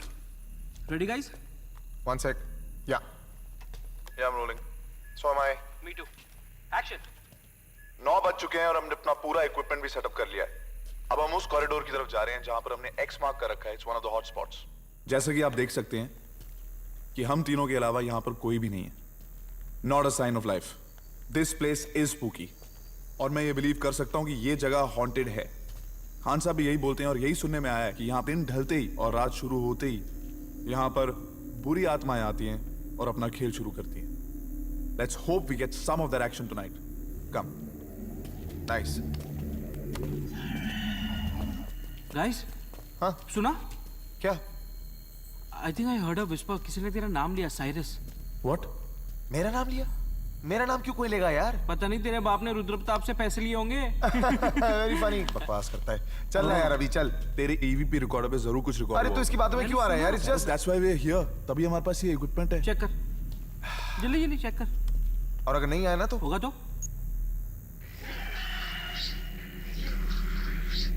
ready guys? 1 sec. Yeah. Yeah, I'm rolling. So am I. Me too. Action. 9 बज चुके हैं और हमने अपना पूरा इक्विपमेंट भी सेटअप कर लिया है। अब हम उस कॉरिडोर की तरफ जा रहे हैं जहां पर हमने एक्स मार्क कर रखा है। It's one of the hot spots. जैसे कि आप देख सकते हैं कि हम तीनों के अलावा यहां पर कोई भी नहीं है। Not a sign of life. This place is spooky. और मैं ये बिलीव कर सकता हूं कि ये जगह हॉन्टेड है। खान साहब भी यही बोलते हैं और यही सुनने में आया है कि यहाँ दिन ढलते ही और रात शुरू होते ही यहाँ पर बुरी आत्माएं आती हैं और अपना खेल शुरू करती हैं। Let's hope we get some of that action tonight. Come. Nice. Guys, हाँ सुना? क्या? I think I heard a whisper. किसी ने तेरा नाम लिया, साइरस। व्हाट? मेरा नाम लिया? मेरा नाम क्यों कोई लेगा यार? पता नहीं, तेरे बाप ने रुद्र प्रताप से पैसे लिए होंगे। Very funny. बकवास करता है। चल ना यार, अभी चल। तेरे ईवीपी रिकॉर्डर पे जरूर कुछ रिकॉर्ड। अरे तो इसकी बातों में क्यों आ रहा है यार? It's just that's why we are here. तभी हमारे पास ये इक्विपमेंट है। चेक कर, जल्दी जल्दी चेक कर। और अगर नहीं आया ना तो होगा तो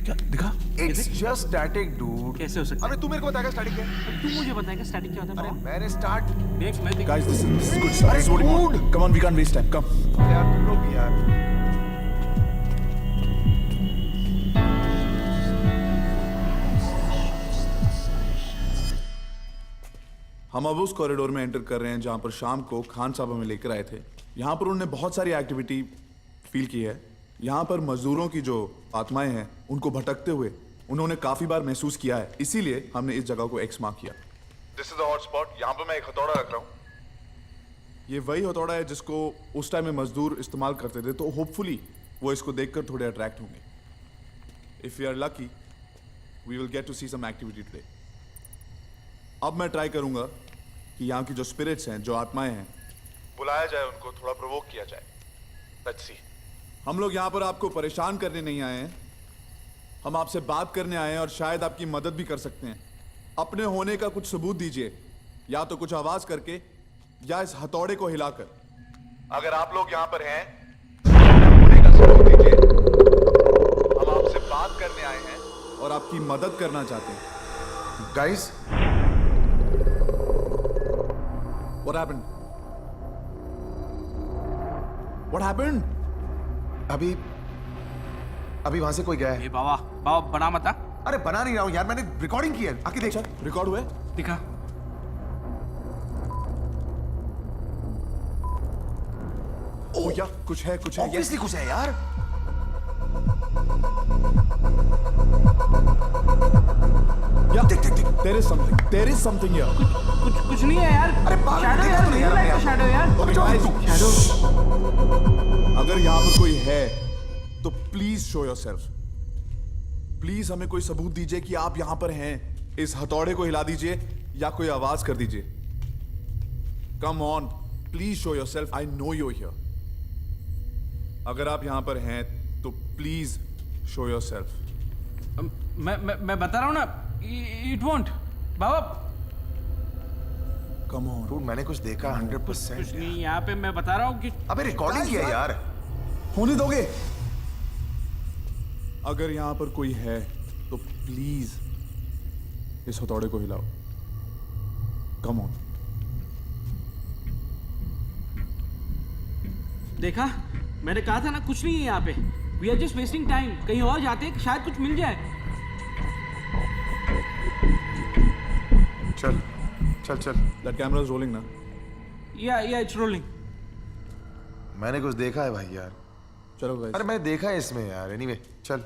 क्या दिखा? It's just static dude. कैसे हो सकता है? अबे तू मेरे को बताएगा स्टैटिक क्या है? तू मुझे बताएगा स्टैटिक क्या होता है? अरे मैंने स्टार्ट। देख, मैं देख। Guys this is good start. This is what we want. Come on, we can't waste time. Come यार तुम लोग भी यार। हम अब उस कॉरिडोर में एंटर कर रहे हैं जहां पर शाम को खान साहब हमें लेकर आए थे। यहाँ पर उन्होंने बहुत सारी एक्टिविटी फील की है। यहाँ पर मजदूरों की जो आत्माएं हैं उनको भटकते हुए उन्होंने काफी बार महसूस किया है। इसीलिए हमने इस जगह को एक्स मार्क किया। This is the hot spot. यहाँ पर मैं एक हथौड़ा रख रहा हूँ। ये वही हथौड़ा है जिसको उस टाइम में मजदूर इस्तेमाल करते थे, तो होपफुली वो इसको देखकर थोड़े अट्रैक्ट होंगे. If we are lucky we will get to see some activity today. अब मैं ट्राई करूंगा कि यहाँ की जो स्पिरिट्स हैं, जो आत्माएं हैं, बुलाया जाए, उनको थोड़ा प्रोवोक किया जाए. Let's see. हम लोग यहाँ पर आपको परेशान करने नहीं आए हैं, हम आपसे बात करने आए हैं और शायद आपकी मदद भी कर सकते हैं. अपने होने का कुछ सबूत दीजिए, या तो कुछ आवाज करके या इस हथौड़े को हिलाकर. अगर आप लोग यहाँ पर हैं, होने का सबूत दीजिए. हम आपसे बात करने आए हैं और आपकी मदद करना चाहते हैं. Guys, What happened? What happened? अभी वहां से कोई गया है. ये बाबा बाबा बना मत ना. अरे बना नहीं रहा हूं यार, मैंने रिकॉर्डिंग की है. आके देख. रिकॉर्ड हुआ है? दिखा. ओ या कुछ है. ऑब्वियसली कुछ है यार. या देख. There is something here. कुछ नहीं है यार. अरे शैडो यार, रियल लाइफ शैडो यार. शैडो. अगर यहाँ पर कोई है तो प्लीज शो योरसेल्फ. प्लीज हमें कोई सबूत दीजिए कि आप यहाँ पर हैं. इस हथौड़े को हिला दीजिए या कोई आवाज कर दीजिए. Come on, please show yourself. I know you here. अगर आप यहाँ पर हैं तो प्लीज शो योरसेल्फ. मैं बता रहा हूँ ना, it won't. Baba come on. Dude, मैंने कुछ देखा 100%. कुछ नहीं यहाँ पे. मैं बता रहा हूँ कि अबे रिकॉर्डिंग की है यार. होने दोगे? अगर यहां पर कोई है तो प्लीज इस हथौड़े को हिलाओ. Come on. देखा, मैंने कहा था ना, कुछ नहीं है यहाँ पे. We are just wasting time. कहीं और जाते हैं, शायद कुछ मिल जाए. चल. दैट कैमरा इज रोलिंग ना. या इट्स रोलिंग. मैंने कुछ देखा है भाई यार. चलो गाइस. अरे मैंने देखा है इसमें यार. एनीवे चल.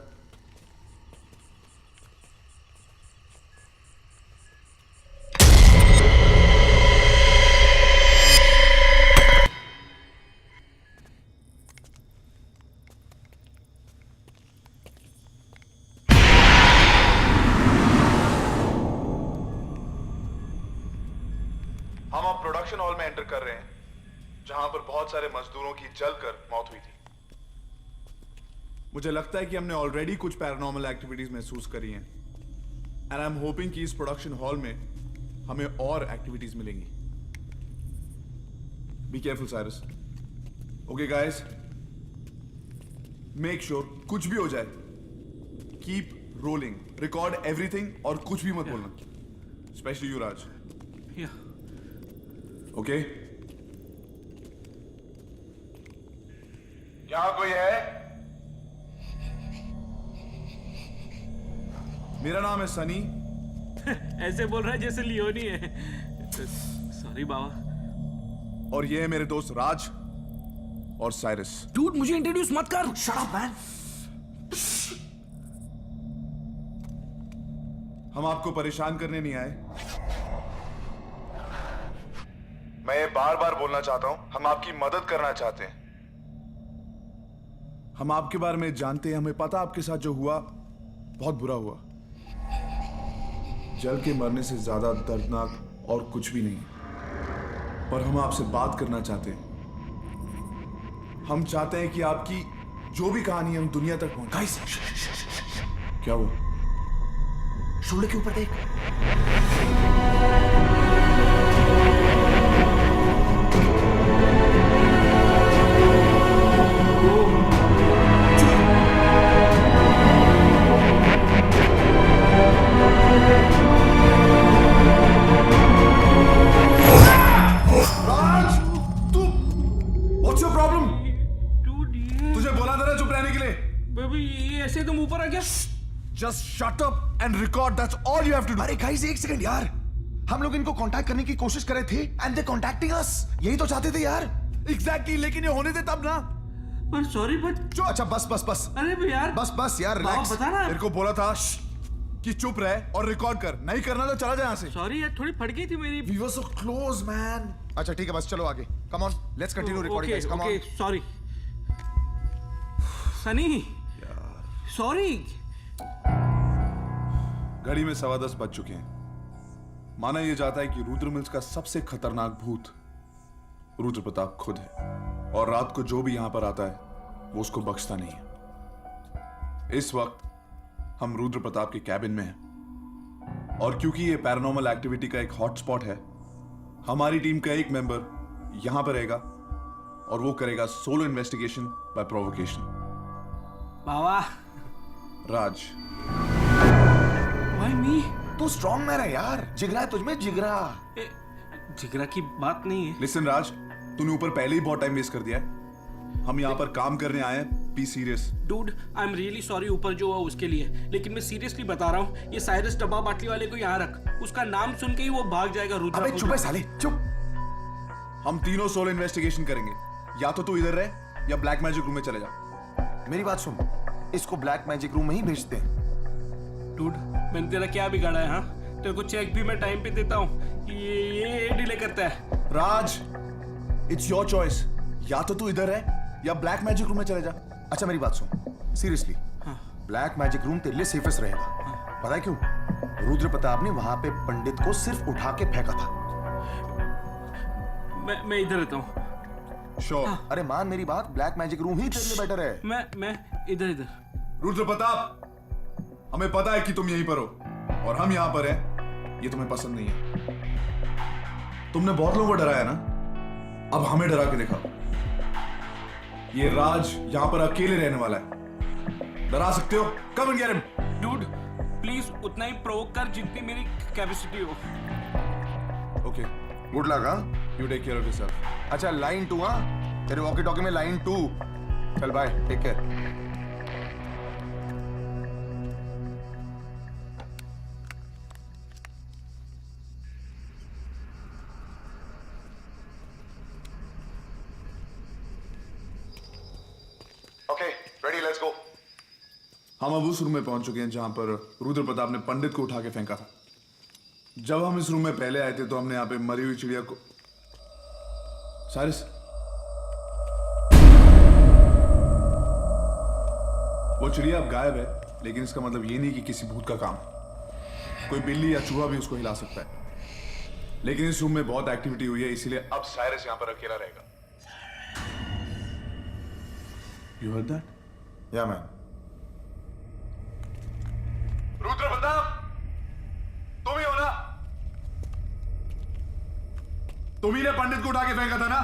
हम अब प्रोडक्शन हॉल में एंटर कर रहे हैं, जहां पर बहुत सारे मजदूरों की जलकर मौत हुई थी. मुझे लगता है कि हमने ऑलरेडी कुछ पैरानॉर्मल एक्टिविटीज महसूस करी हैं, एंड आई एम होपिंग कि इस प्रोडक्शन हॉल में हमें और एक्टिविटीज मिलेंगी. Be careful Cyrus. Okay guys, make sure कुछ भी हो जाए, कीप रोलिंग, रिकॉर्ड एवरीथिंग और कुछ भी मत बोलना, स्पेशली युवराज. ओके? यहां कोई है? मेरा नाम है सनी. ऐसे बोल रहा है जैसे लियोनी है. सॉरी बाबा. और ये है मेरे दोस्त राज और साइरस. डूड, मुझे इंट्रोड्यूस मत कर. Shut up man. हम आपको परेशान करने नहीं आए. मैं ये बार बार बोलना चाहता हूं, हम आपकी मदद करना चाहते हैं. हम आपके बारे में जानते हैं, हमें पता आपके साथ जो हुआ बहुत बुरा हुआ. जल के मरने से ज्यादा दर्दनाक और कुछ भी नहीं. पर हम आपसे बात करना चाहते हैं. हम चाहते हैं कि आपकी जो भी कहानी हम दुनिया तक पहुंचाएं. गाइस, क्या वो? शोल्डर के ऊपर देख. ऐसे तुम ऊपर आ गया. Just shut up and record. That's all you have to do. अरे गाइस, एक सेकंड यार. हम लोग इनको कांटेक्ट करने की कोशिश कर रहे थे and they contacting us. यही तो चाहते थे यार. Exactly, लेकिन ये होने दे तब ना. पर सॉरी बट. अच्छा बस. अरे यार. बस यार, रिलैक्स. बता ना. मेरे को बोला था. कि चुप रहे और रिकॉर्ड कर, नहीं करना तो चला जाए यहाँ से। सॉरी यार, थोड़ी फट गई थी मेरी। We were so close, man. अच्छा ठीक है, बस चलो आगे। Come on, let's continue recording, guys. Come on. Okay, sorry Sunny, sorry. घड़ी में 10:15 बज चुके हैं। माना यह जाता है कि रुद्र मिल्स का सबसे खतरनाक भूत रुद्र प्रताप खुद है, और रात को जो भी यहां पर आता है वो उसको बख्शता नहीं है। इस वक्त हम रुद्र प्रताप के कैबिन में हैं, और क्योंकि ये पैरानॉर्मल एक्टिविटी का एक हॉटस्पॉट है, हमारी टीम का एक मेंबर यहां पर रहेगा और वो करेगा solo investigation by provocation. Baba. Raj. Why me? तू स्ट्रॉन्ग मैन है यार, जिगरा है तुझमें, जिगरा। जिगरा की बात नहीं है। लिसन राज, तूने ऊपर पहले ही बहुत टाइम वेस्ट कर दिया है। हम यहाँ पर काम करने आए हैं, be serious. Dude, I am really sorry ऊपर जो हुआ उसके लिए, लेकिन मैं सीरियसली बता रहा हूँ, ये साइरस डब्बा बाटली वाले को यहाँ रख, उसका नाम सुन के ही वो भाग जाएगा। रुद्र, अबे चुप है साले, चुप। हम तीनों सोलो इन्वेस्टिगेशन करेंगे, या तो तू इधर रहे या ब्लैक मैजिक रूम में चले जा। मेरी बात सुन, इसको ब्लैक मैजिक रूम में ही भेजते हैं। डूड, मैंने तेरा क्या बिगाड़ा है? हाँ, तेरे को चेक भी मैं टाइम पे देता हूँ, ये डिले करता है। राज, इट्स योर चॉइस, या तो तू इधर है या ब्लैक मैजिक रूम में चले जा। अच्छा मेरी बात सुन, सीरियसली, ब्लैक मैजिक रूम तेरे लिए सेफेस्ट रहेगा। पता है क्यों? रुद्र प्रताप ने वहां पे पंडित को सिर्फ उठा के फेंका था। मैं इधर रहता हूँ। Sure. अरे मान मेरी बात, ब्लैक मैजिक रूम ही तेरे लिए बेटर है। मैं इधर। रुद्र प्रताप, हमें पता है कि तुम यहीं पर हो और हम यहां पर हैं, ये तुम्हें पसंद नहीं है। तुमने बहुत लोगों को डराया ना, अब हमें डरा के दिखाओ। ये राज यहां पर अकेले रहने वाला है, डरा सकते हो? Come and get him. Dude, please उतना ही प्रोवोक कर जितनी मेरी कैपेसिटी हो। Okay, good luck. हाँ, you take care of yourself. अच्छा लाइन 2, हाँ तेरे वॉकी टॉकी में लाइन 2। चल bye, take care. Okay, ready, let's go. हम अब उस रूम में पहुंच चुके हैं जहां पर रुद्र प्रताप ने पंडित को उठा के फेंका था। जब हम इस रूम में पहले आए थे तो हमने यहां पे मरी हुई चिड़िया को, सारिस, वो चिड़िया अब गायब है, लेकिन इसका मतलब ये नहीं कि किसी भूत का काम है। कोई बिल्ली या चूहा भी उसको हिला सकता है। लेकिन इस रूम में बहुत एक्टिविटी हुई है, इसीलिए अब साइरस यहां पर अकेला रहेगा। You heard that? या मैन। रुद्र प्रताप, तुम ही हो ना? तुम ही ने पंडित को उठा के फेंका था ना?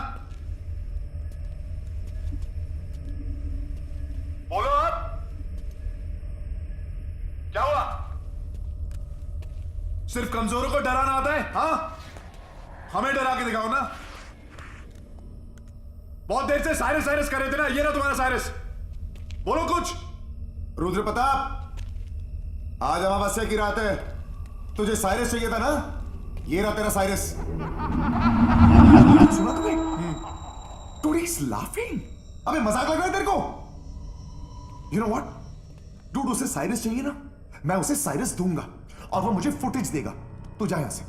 बोलो आप, क्या हुआ? सिर्फ कमजोरों को डराना आता है? हाँ, हमें डरा के दिखाओ ना। बहुत देर से साइरस साइरस कर रहे थे ना, ये ना तुम्हारा साइरस। बोलो कुछ। रुद्र प्रताप, आज अमावस्या की रात है, तुझे साइरस चाहिए था ना? ये रहा तेरा साइरस। सुना तुम्हें? Dude, he's laughing. अबे मजाक लग रहा है तेरे को? You know what? Dude, उसे साइरस चाहिए ना? मैं उसे साइरस दूंगा और वो मुझे फुटेज देगा। तू जा यहां से।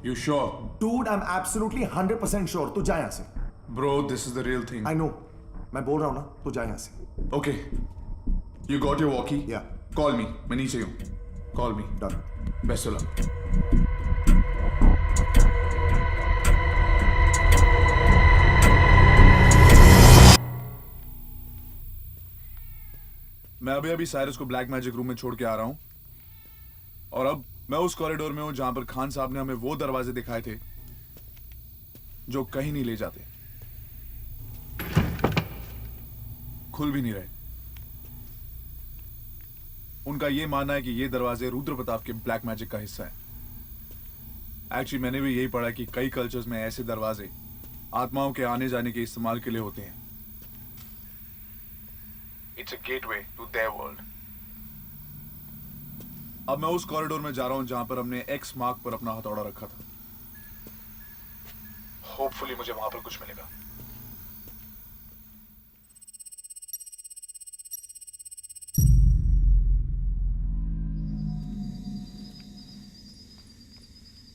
You sure? Dude, I'm absolutely 100% sure. तू जा यहां से। Bro, this is the real thing. I know. मैं बोल रहा हूं ना, तू जा यहां से। Okay. You got your walkie? Yeah. Call me. मैं नीचे हूँ. Call me. Done. Best of luck. मैं अभी साइरस को ब्लैक मैजिक रूम में छोड़ के आ रहा हूं, और अब मैं उस कॉरिडोर में हूं जहां पर खान साहब ने हमें वो दरवाजे दिखाए थे जो कहीं नहीं ले जाते, खुल भी नहीं रहे। उनका यह मानना है कि ये दरवाजे रुद्र प्रताप के ब्लैक मैजिक का हिस्सा है। एक्चुअली मैंने भी यही पढ़ा कि कई कल्चर्स में ऐसे दरवाजे आत्माओं के आने जाने के इस्तेमाल के लिए होते हैं। It's a gateway to their world. अब मैं उस कॉरिडोर में जा रहा हूं जहां पर हमने एक्स मार्क पर अपना हथौड़ा रखा था। होपफुली मुझे वहां पर कुछ मिलेगा।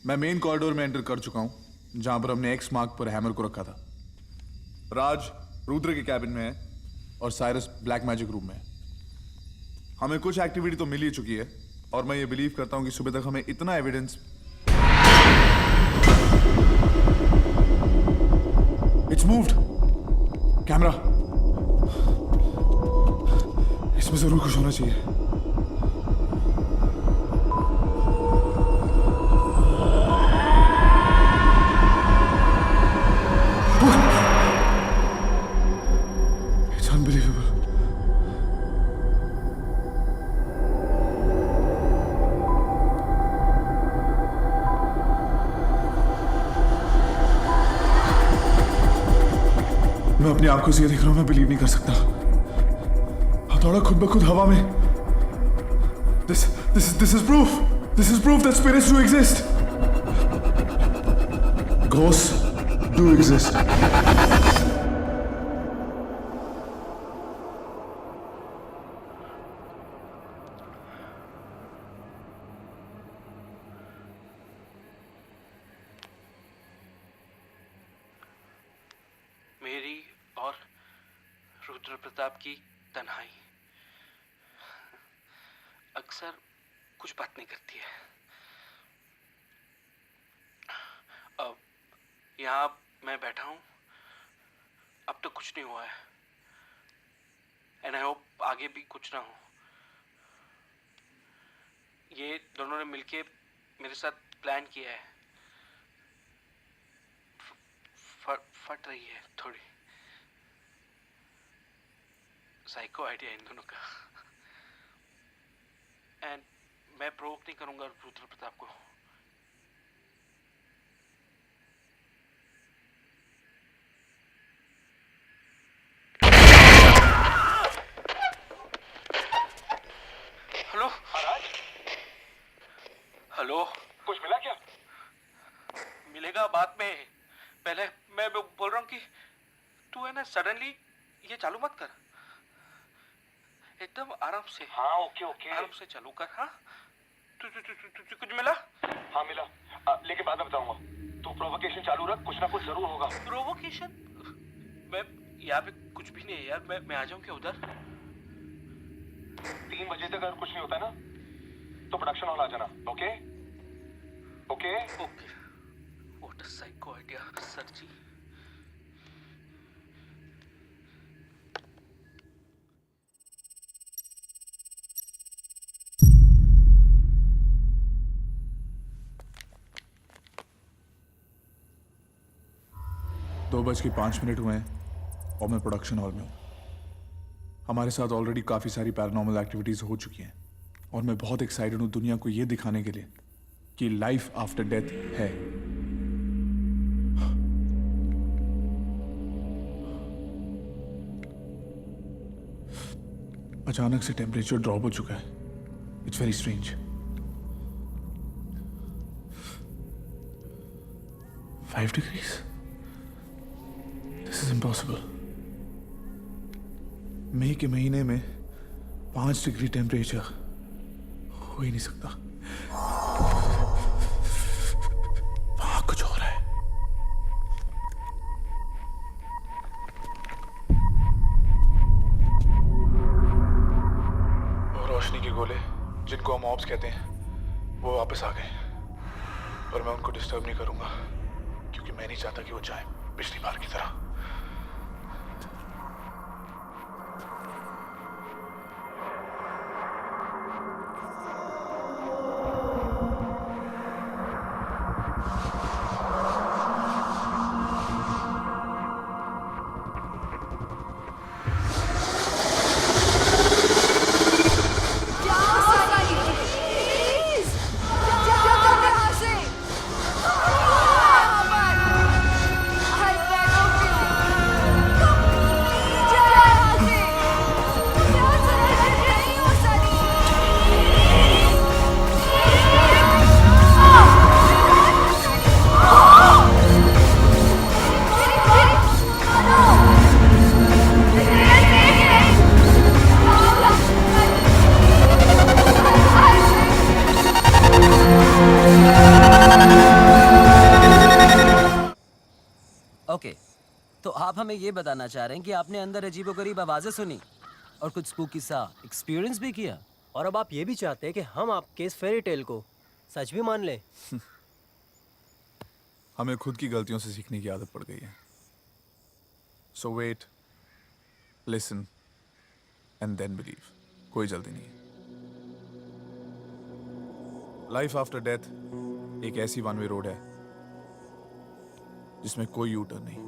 मैं मेन कॉरिडोर में एंटर कर चुका हूं जहां पर हमने एक्स मार्क पर हैमर को रखा था। राज रुद्र के कैबिन में है और साइरस ब्लैक मैजिक रूम में है। हमें कुछ एक्टिविटी तो मिल ही चुकी है और मैं ये बिलीव करता हूं कि सुबह तक हमें इतना एविडेंस इट्स मूव्ड। कैमरा, इसमें जरूर कुछ होना चाहिए। It's unbelievable. मैं अपनी आंखों से ये देख रहा हूं, मैं बिलीव नहीं कर सकता। हथौड़ा खुद ब खुद हवा में। This is proof. This is proof that spirits do exist. Ghosts do exist. मेरी और रुद्र प्रताप की तन्हाई अक्सर कुछ बात नहीं करती है। अब यहाँ मैं बैठा हूँ, अब तो कुछ नहीं हुआ है एंड आई होप आगे भी कुछ ना हो। ये दोनों ने मिलके मेरे साथ प्लान किया है। फट रही है थोड़ी। साइको आइडिया इन दोनों का। एंड मैं प्रोवोक नहीं करूंगा रुद्र प्रताप को। हेलो हेलो, कुछ मिला क्या? मिलेगा बाद में। पहले मैं बोल रहा हूँ कि तू है ना सडनली ये चालू मत कर, एकदम आराम से। हाँ ओके ओके, आराम से चालू कर। हाँ तू कुछ मिला? हाँ मिला, लेकिन बाद में बताऊंगा। तू प्रोवोकेशन चालू रख, कुछ ना कुछ जरूर होगा। प्रोवोकेशन? मैं यहाँ पे कुछ भी नहीं है यार। मैं आ जाऊँ क्या उधर? 3 बजे तक अगर कुछ नहीं होता ना तो प्रोडक्शन हॉल आ जाना। Okay okay okay. What a psycho idea sir ji. दो 2:05 हुए हैं और मैं प्रोडक्शन हॉल में हूँ। हमारे साथ ऑलरेडी काफ़ी सारी पैरानॉर्मल एक्टिविटीज़ हो चुकी हैं और मैं बहुत एक्साइटेड हूँ दुनिया को ये दिखाने के लिए कि लाइफ आफ्टर डेथ है। अचानक से टेम्परेचर ड्रॉप हो चुका है। It's very strange. 5 degrees? This is impossible. मई के महीने में 5 डिग्री टेम्परेचर हो ही नहीं सकता। वहां कुछ हो रहा है। वो रोशनी के गोले जिनको हम ऑब्स कहते हैं वो वापस आ गए, पर मैं उनको डिस्टर्ब नहीं करूंगा क्योंकि मैं नहीं चाहता कि वो जाए पिछली बार की तरह। I beg of you. आप हमें ये बताना चाह रहे हैं कि आपने अंदर अजीबोगरीब आवाजें सुनी और कुछ स्पूकी सा एक्सपीरियंस भी किया। और अब आप ये भी चाहते हैं कि हम आपके इस फेरी टेल को सच भी मान लें। हमें खुद की गलतियों से सीखने की आदत पड़ गई है। So wait, listen and then believe. कोई जल्दी नहीं। लाइफ आफ्टर डेथ एक ऐसी वन वे रोड है जिसमें कोई यू टर्न नहीं,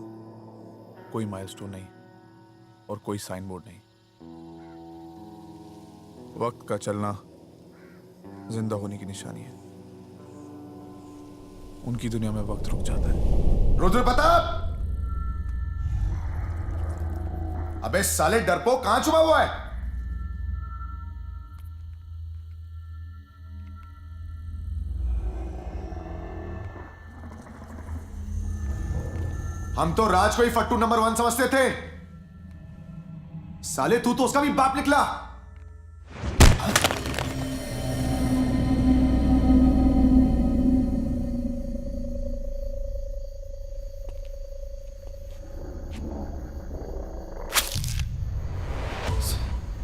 कोई माइलस्टोन नहीं और कोई साइन बोर्ड नहीं। वक्त का चलना जिंदा होने की निशानी है। उनकी दुनिया में वक्त रुक जाता है। रुद्र प्रताप! अबे साले डरपोक, कहां छुपा हुआ है? हम तो राज को ही फट्टू नंबर 1 समझते थे। साले तू तो उसका भी बाप निकला।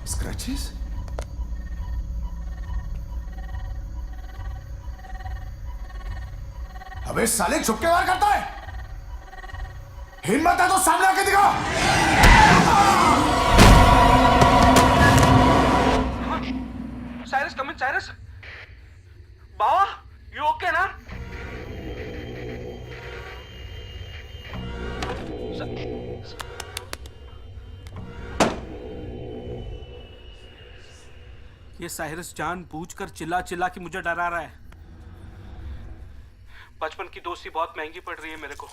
स्क्रैचेस? अबे साले छुप के वार करता है। हिम्मत है तो सामने आके दिखा। Cyrus, come in Cyrus. Baba, you okay ना? ये साइरस जानबूझकर चिल्ला चिल्ला के मुझे डरा रहा है। बचपन की दोस्ती बहुत महंगी पड़ रही है मेरे को।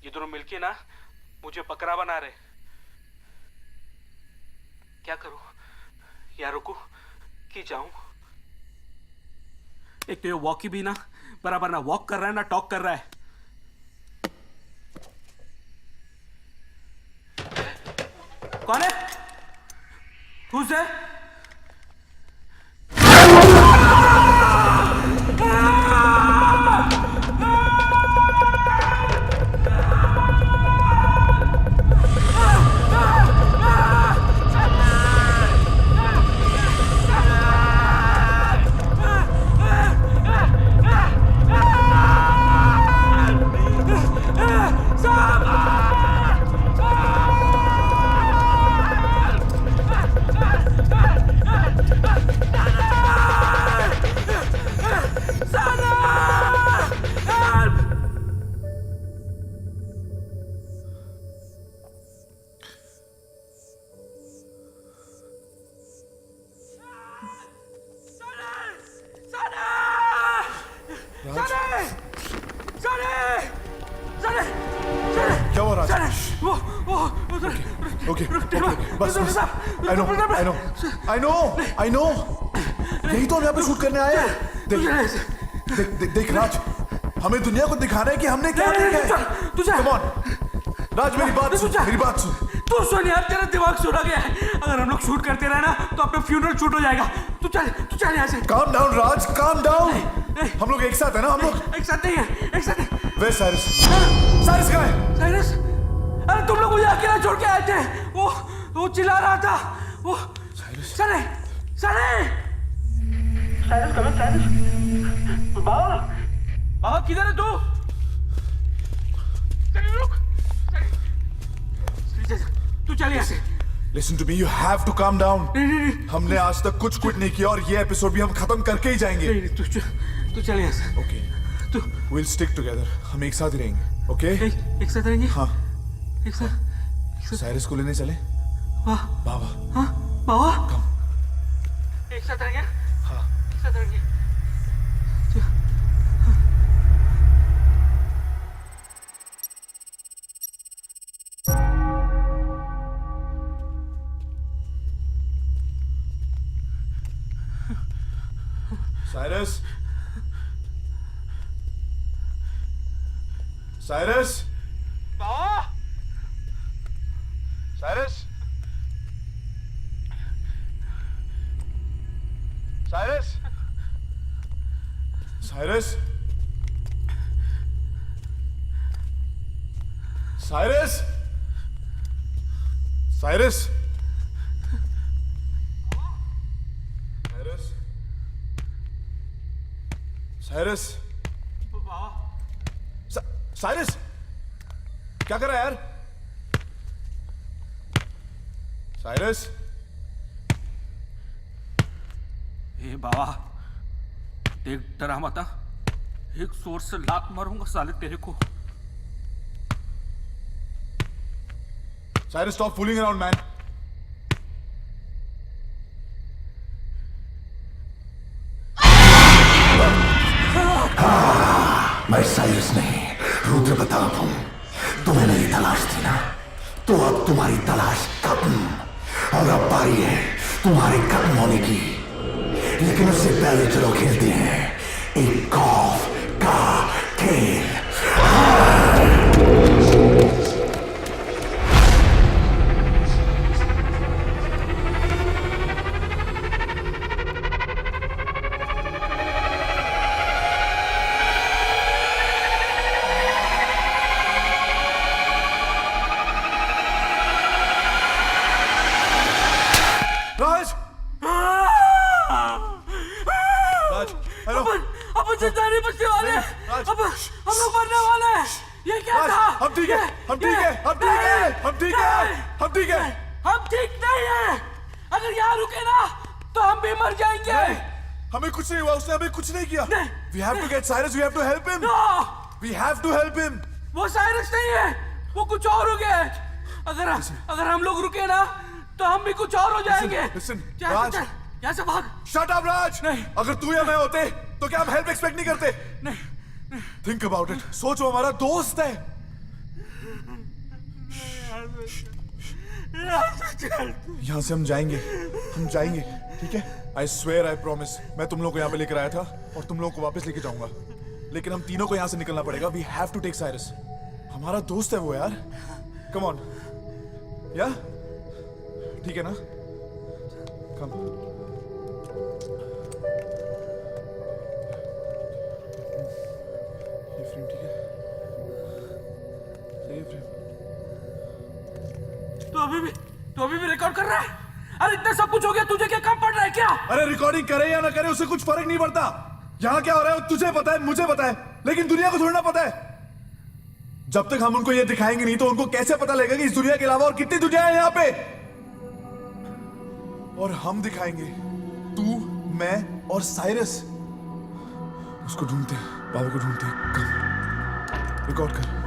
ये दोनों मिलके ना मुझे बकरा बना रहे। क्या करूं? या रुकूं कि जाऊं? एक तो ये वॉकी भी ना बराबर ना वॉक कर रहा है ना टॉक कर रहा है। कौन है? Who's there? I know. यही तो हम यहाँ पे शूट करने आए हैं। देख राज, हमें दुनिया को दिखाना है कि हमने क्या देखा है। Come on, राज मेरी बात सुन। तू सुन यार, तेरा दिमाग सुना गया है। अगर हम लोग शूट करते रहे ना तो अपना फ्यूनरल शूट हो जाएगा। तू चल यहाँ से। Calm down राज, calm down। हम लोग एक साथ है ना? हम लोग एक साथ नहीं है, एक साथ है। Where Cyrus? साइरस कहाँ है? साइरस, अरे तुम लोग मुझे अकेला छोड़ के आए थे। वो चिल्ला रहा था। वो साइरस कम इन साइरस। बाबा किधर है तू? रुक, तू चल यहाँ से। Listen to me, you have to calm down। हमने आज तक कुछ क्विट नहीं किया और ये एपिसोड भी हम खत्म करके ही जाएंगे। तू चल यहाँ से। Okay, we'll stick together। हम एक साथ ही रहेंगे, okay? एक साथ रहेंगे? हाँ। एक साथ। साइरस को लेने चले? बाबा। हाँ, बाबा। Come। एक साथ रहेंगे? हाँ। एक साथ रहेंगे। साइरस, साइरस, बाबा। Cyrus, Cyrus, Cyrus, Cyrus, Cyrus, Cyrus, Cyrus, Cyrus, क्या कर रहा है यार? साइरस, ए बाबा, देख डरा मत, एक जोर से लात मारूंगा साले तेरे को। Cyrus, stop fooling around, man. मैं साइरस नहीं, रुद्र प्रताप हूं। तुम्हें मेरी तलाश थी ना, तो अब तुम्हारी तलाश खत्म। और अब बारी है तुम्हारे खत्म होने की। लेकिन उससे पहले चलो खेलते हैं एक गॉल्फ का खेल। राज, राज, हेलो। अपन जिंदा नहीं बचने वाले, अब हम लोग मरने वाले हैं। ये क्या राज, था? हम ठीक है, हम ठीक है, हम ठीक है, हम ठीक है, हम ठीक है। हम ठीक नहीं है। अगर यहाँ रुके ना तो हम भी मर जाएंगे। हमें कुछ नहीं हुआ, उसने हमें कुछ नहीं किया। We have to get Cyrus, we have to help him. We have to help him. वो साइरस नहीं है, वो कुछ और हो गया है। अगर हम लोग रुके ना तो हम भी कुछ और हो जाएंगे। Listen, राज, राज, यहाँ से भाग। Shut up, राज। नहीं। अगर तू या मैं होते तो क्या हम हेल्प एक्सपेक्ट नहीं करते? नहीं। Think about it. सोचो, हमारा दोस्त है। यहाँ से हम जाएंगे, हम जाएंगे, ठीक है? I swear, I promise. मैं तुम लोगों को यहाँ पे लेकर आया था और तुम लोगों को वापस लेके जाऊंगा। लेकिन हम तीनों को यहाँ से निकलना पड़ेगा। We have to take Cyrus. हमारा दोस्त है वो यार। Come on. या? ठीक है ना? Come. ये फ्रेम ठीक है? सही है फ्रेम? तो अभी भी रिकॉर्ड कर रहा है? अरे इतना सब कुछ हो गया, तुझे क्या काम पड़ रहा है क्या? अरे रिकॉर्डिंग करे या ना करे उससे कुछ फर्क नहीं पड़ता। यहाँ क्या हो रहा है वो तुझे पता है, मुझे पता है, लेकिन दुनिया को थोड़ी ना पता है। जब तक हम उनको ये दिखाएंगे नहीं तो उनको कैसे पता लगेगा कि इस दुनिया के अलावा और कितनी दुनिया है यहाँ पे। और हम दिखाएंगे, तू, मैं और साइरस। उसको ढूंढते, बाबा को ढूंढते। कम, रिकॉर्ड कर।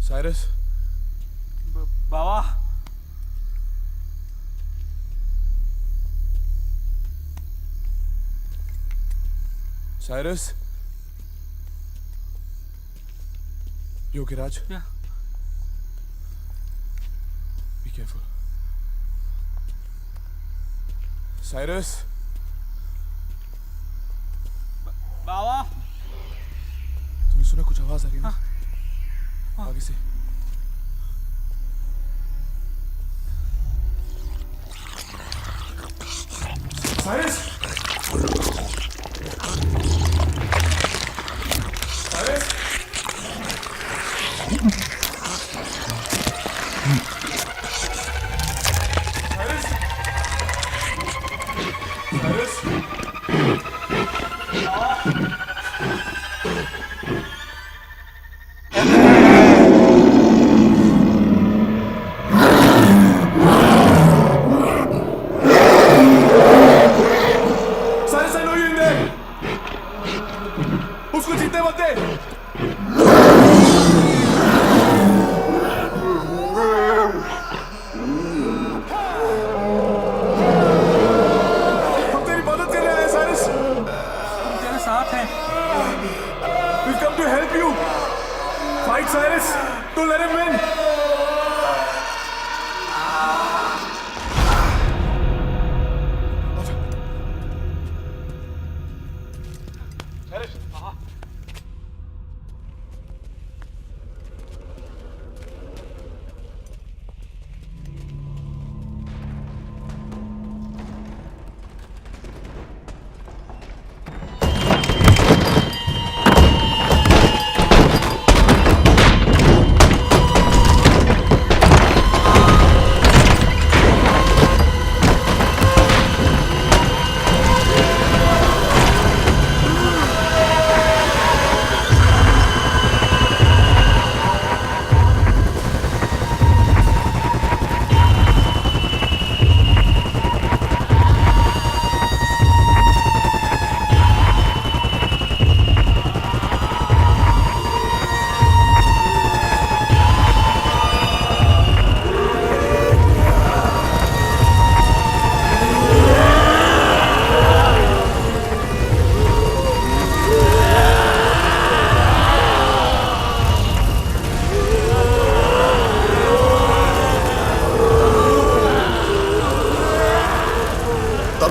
साइरस, बाबा, Cyrus, you okay, Raj? Yeah. Be careful. Cyrus, बाबा, तुमने सुना कुछ आवाज आ रही है ना? आगे से। Cyrus, Cyrus, Cyrus, Cyrus, I know you're in there.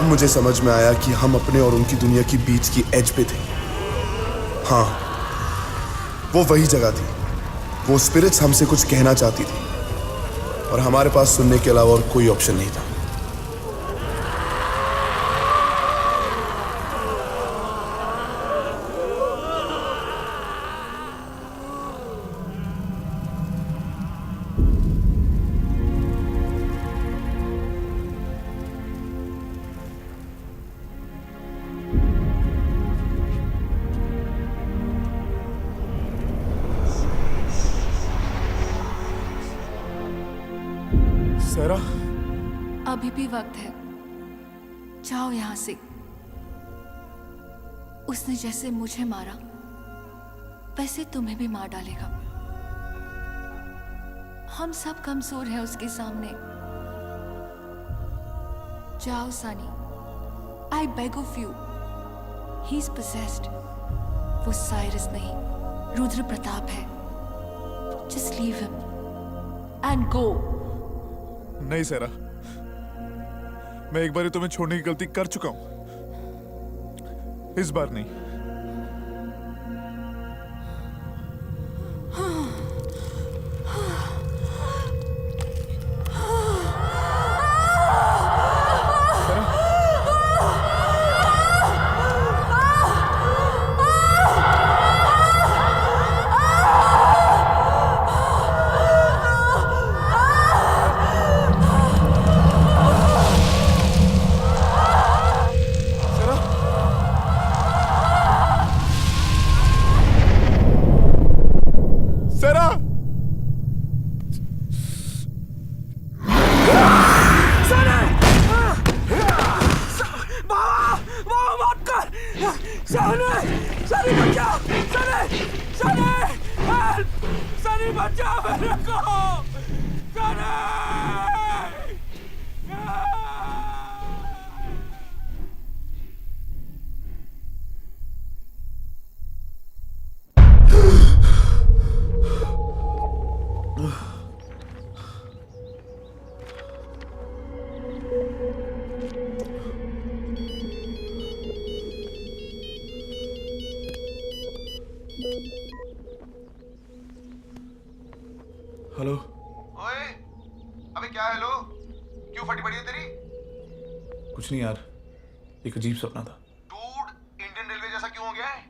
मुझे समझ में आया कि हम अपने और उनकी दुनिया की बीच की एज पे थे। हाँ, वो वही जगह थी। वो स्पिरिट्स हमसे कुछ कहना चाहती थी और हमारे पास सुनने के अलावा और कोई ऑप्शन नहीं था। सेरा, अभी भी वक्त है, जाओ यहाँ से। उसने जैसे मुझे मारा वैसे तुम्हें भी मार डालेगा। हम सब कमजोर हैं उसके सामने। जाओ Sunny, I beg of you. He is possessed. वो साइरस नहीं, रुद्र प्रताप है। Just leave him and go. नहीं सेरा, मैं एक बार तुम्हें छोड़ने की गलती कर चुका हूं, इस बार नहीं। हेलो। ओए, अबे क्या हेलो? क्यों फटी पड़ी है तेरी? कुछ नहीं यार, एक अजीब सपना था। डूड, इंडियन रेलवे जैसा क्यों हो गया है?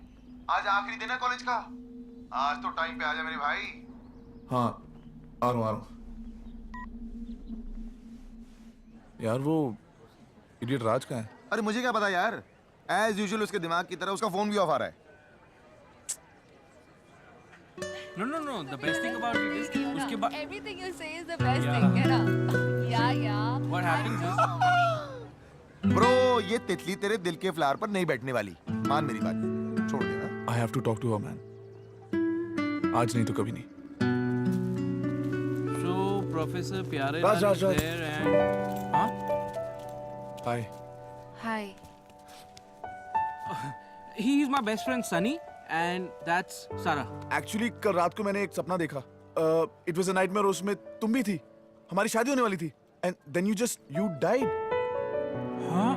आज आखिरी दिन है कॉलेज का। आज तो टाइम पे आ जा मेरे भाई। हाँ, आ रहा हूँ। यार वो इडियट राज कहाँ है? अरे मुझे क्या पता यार, एज यूजुअल उसके दिमाग की तरह उसका फोन भी ऑफ आ रहा है। No, the best thing about it is उसके बाद Everything you say is the best thing, है ना? Yeah. what happens is bro, ये तितली तेरे दिल के फ्लावर पर नहीं बैठने वाली। मान मेरी बात, छोड़ देना। I have to talk to her man. आज नहीं तो कभी नहीं। so Professor प्यारे राज, लाल राज, is राज। there and हाँ हाय। Hi. he is my best friend Sunny and that's Sarah. Actually कल रात को मैंने एक सपना देखा। इट वाज अ नाइटमेयर, उसमें तुम भी थी। हमारी शादी होने वाली थी एंड देन यू डाइड। हाँ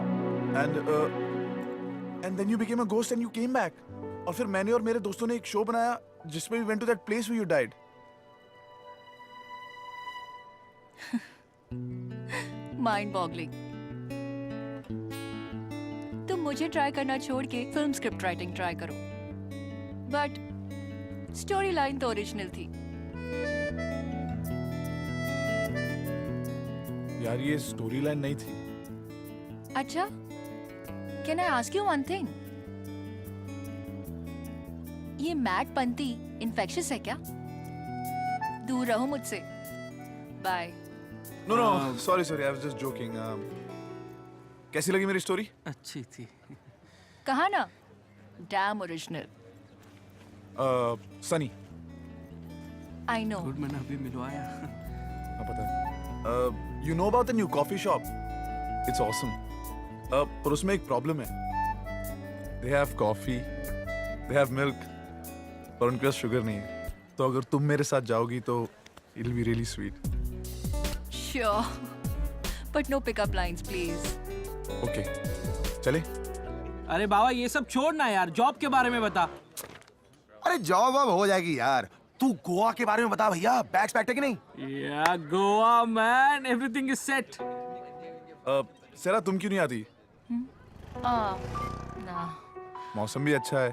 and then you became a ghost and you came back. और फिर मैंने और मेरे दोस्तों ने एक शो बनाया जिसमें we went to that place where you died. Mind boggling. तुम मुझे ट्राई करना छोड़ के फिल्म स्क्रिप्ट राइटिंग ट्राई करो। बट स्टोरी लाइन तो ओरिजिनल थी। यार ये स्टोरी लाइन नहीं थी। अच्छा, can I ask you one thing? ये मैट पंती इन्फेक्शियस है क्या? दूर रहो मुझसे। Bye. No, sorry I was just joking. कैसी लगी मेरी स्टोरी? अच्छी थी। कहा ना, damn original. Sunny. I know. Good, मैंने अभी मिलवाया। हाँ पता है। You know about the new coffee shop? It's awesome. पर उसमें एक प्रॉब्लम है। They have coffee, they have milk, पर उनके पास शुगर नहीं है। तो अगर तुम मेरे साथ जाओगी तो it will be really sweet. Sure. But no pickup lines, please. Okay चले। अरे बाबा ये सब छोड़ना यार, जॉब के बारे में बता। अरे जॉब वॉब हो जाएगी यार, तू गोवा के बारे में बता भैया, बैग्स पैक्ड है कि नहीं? या Goa man, everything is set. Sarah तुम क्यों नहीं आती? ना। मौसम भी अच्छा है,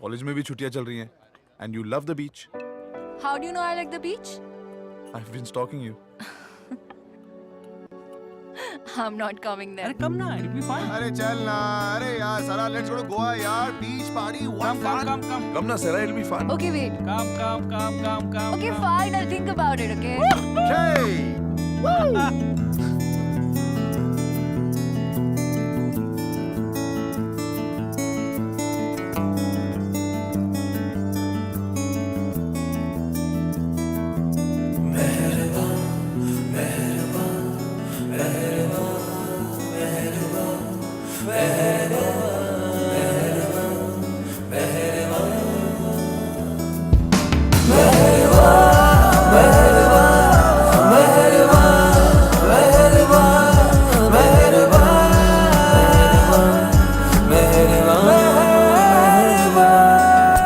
कॉलेज में भी छुट्टियां चल रही हैं, and you love the beach. How do you know I like the beach? I've been stalking you. I'm not coming there. अरे कम ना, it'll be fine। अरे चल ना, अरे यार सारा लेट्स गो टू गोवा यार, beach party, one fun. Come na, Sarah, it'll be fun. Okay, wait. Come। Okay, fine. I'll think about it. Okay. Okay.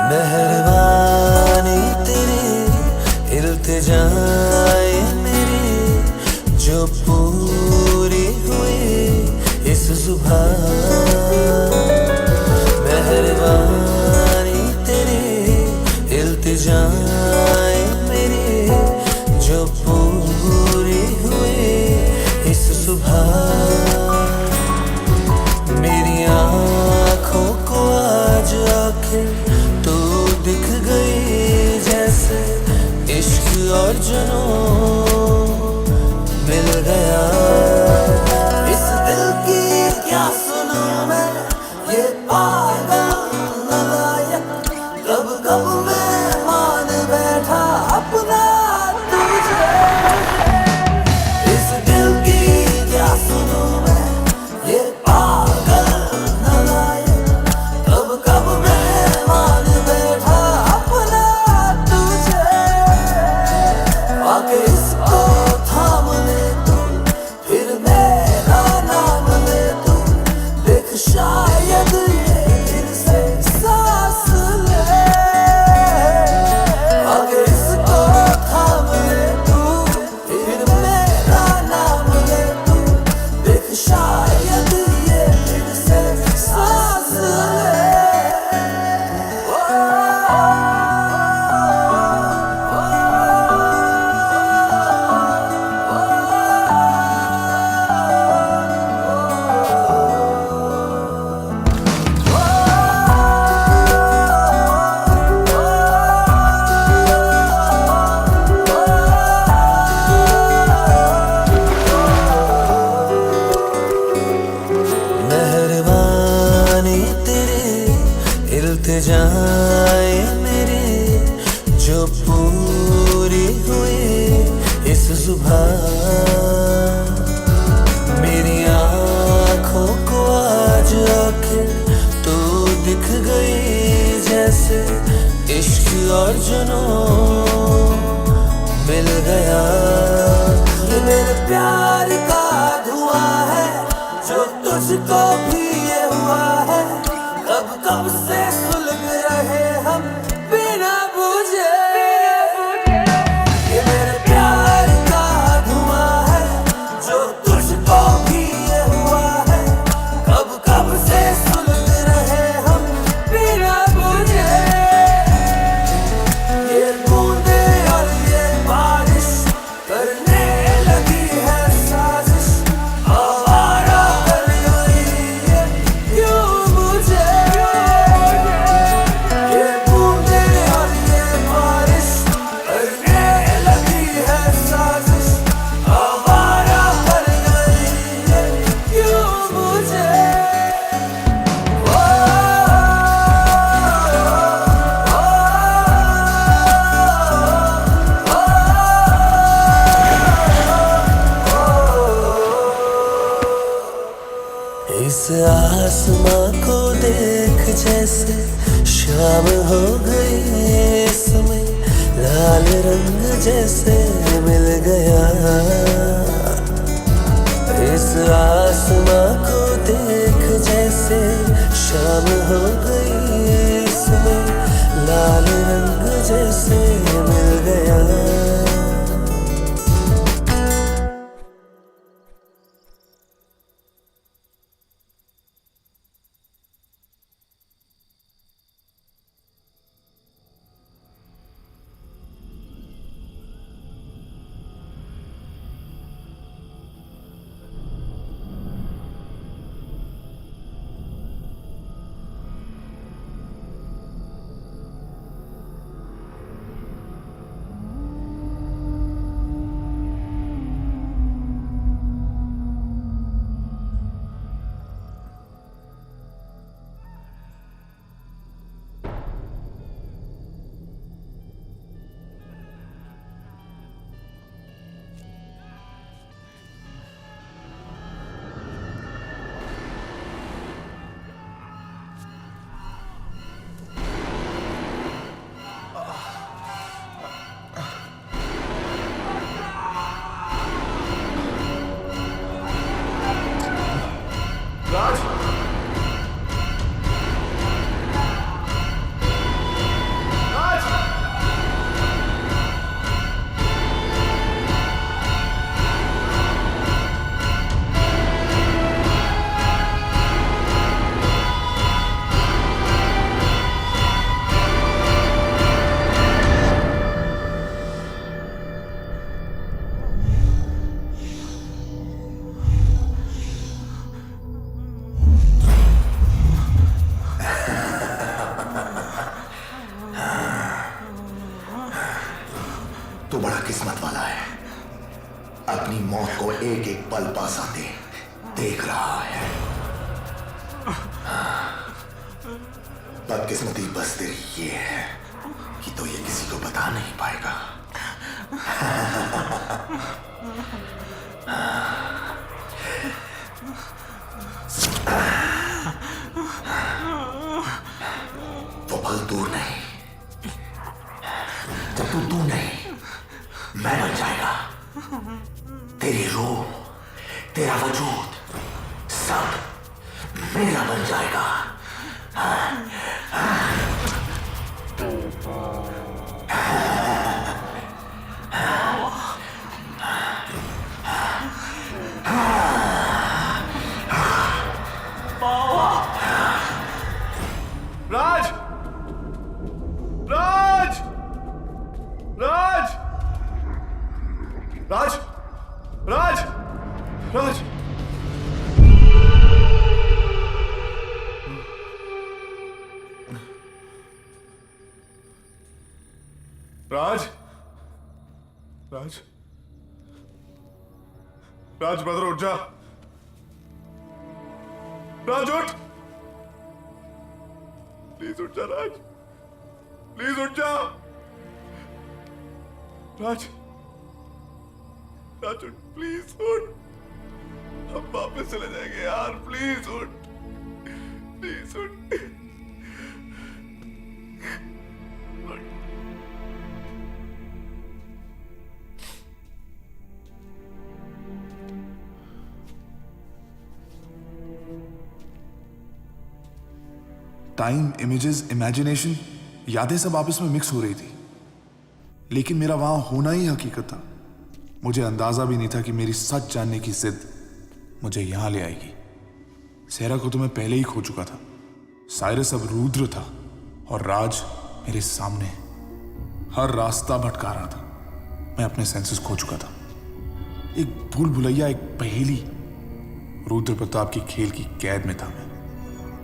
मेहरबानी तेरी इल्तिजाए मेरी जो पूरी हुई इस सुबह। मेहरबानी तेरी इल्तिजाए मेरी जो पूरी हुई इस सुबह। मेरी आँखों को आज आखिर तू दिख गई, जैसे इश्क और जुनून मिल गया। इस दिल की क्या सुनूं मैं, ये पागल नालायक, कब कब मैं मान बैठा अपना तुझे। इस दिल की क्या सुनूं मैं, ये पागल नालायक, कब कब मैं मान बैठा अपना तुझे। आके इसको थाम ले तू, फिर मेरा नाम ले तू, देख शायद ये फिर से सांस ले। आके इसको थाम ले तू, फिर मेरा नाम ले तू, देख शायद ये फिर से सांस ले। मेहरबानी तेरी इल्तिजाए मेरी जो पूरी हुई इस सुबह। मेरी आँखों को आज आखिर तू दिख गई, जैसे इश्क और जुनून मिल गया। ये मेरे प्यार का धुआं है जो तुझको भी ये हुआ है, कब कब से सुलग रहे हम बिना बुझे। ये मेरे प्यार का धुआं है जो तुझको भी ये हुआ है, कब कब से सुलग रहे हम बिना बुझे। ये बूंदे और ये बारिश करने लगी है साजिश, आवारा कर गई है क्यों मुझे। ये बूंदे और ये बारिश करने लगी है साजिश, आवारा कर गई है क्यों मुझे। इस आसमां को देख जैसे शाम हो गई, इसमें लाल रंग जैसे मिल गया। इस आसमां को हो गई इसमें लाल रंग जैसे मिल गया। तू बड़ा किस्मत वाला है, अपनी मौत को एक एक पल पास आते देख रहा है। बदकिस्मती बस तेरी ये है कि तो ये किसी को बता नहीं पाएगा। वो पल दूर नहीं, जब तू नहीं मैं बन जाएगा। तेरी रूह, तेरा वजूद सब मेरा बन जाएगा। राज! राज! राज! राज! राज! राज! राज! राज! राज ब्रदर उठ जा। राज उठ, प्लीज उठ जा राज, प्लीज उठ जा राज। राज उठ, प्लीज उठ, हम वापस चले जाएंगे यार, प्लीज उठ, प्लीज उठ। टाइम, इमेजेस, इमेजिनेशन, यादें सब आपस में मिक्स हो रही थी, लेकिन मेरा वहां होना ही हकीकत था। मुझे अंदाजा भी नहीं था कि मेरी सच जानने की जिद मुझे यहां ले आएगी। सेहरा को तो मैं पहले ही खो चुका था, साइरस अब रुद्र था और राज मेरे सामने हर रास्ता भटका रहा था। मैं अपने सेंसेस खो चुका था, एक भूल भुलैया, एक पहेली। रुद्र प्रताप की खेल की कैद में था मैं।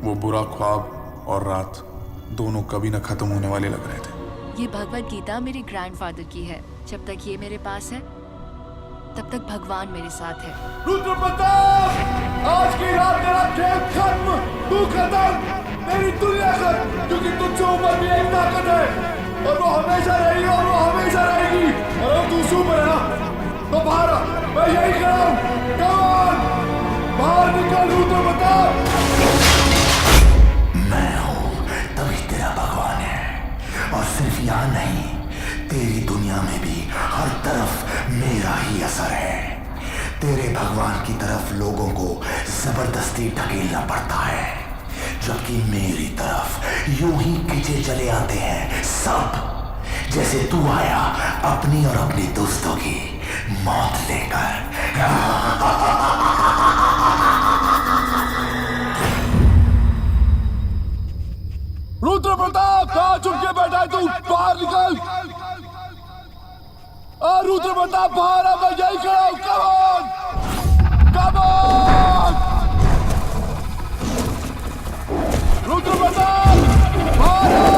वो बुरा ख्वाब और रात दोनों कभी न खत्म होने वाले लग रहे थे। ये भगवत गीता मेरे ग्रैंडफादर की है। जब तक ये मेरे पास है तब तक भगवान मेरे साथ है। रुद्र प्रताप, आज की रात तेरा खेल खत्म, तू खत्म, मेरी दुनिया खत्म, क्योंकि तुझसे ऊपर भी एक ताकत है और वो हमेशा रहेगी और वो हमेशा रहेगी। और तू सुपर है ना, तो बाहर आ, मैं यही कर रहा हूँ। कम ऑन, बाहर निकल रुद्र प्रताप। मैं हूं तभी तेरा भगवान है, और सिर्फ यहाँ नहीं, तेरी दुनिया में भी हर तरफ मेरा ही असर है। तेरे भगवान की तरफ लोगों को जबरदस्ती ढकेलना पड़ता है, जबकि मेरी तरफ यूं ही खींचे चले आते हैं सब, जैसे तू आया अपनी और अपने दोस्तों की मौत लेकर। रुद्र प्रताप, कहाँ चुप के बैठा है तू? बाहर निकल। रुद्र प्रताप बाहर आ, मैं यही खड़ा हूं। कम ऑन, रुद्र प्रताप बाहर आ।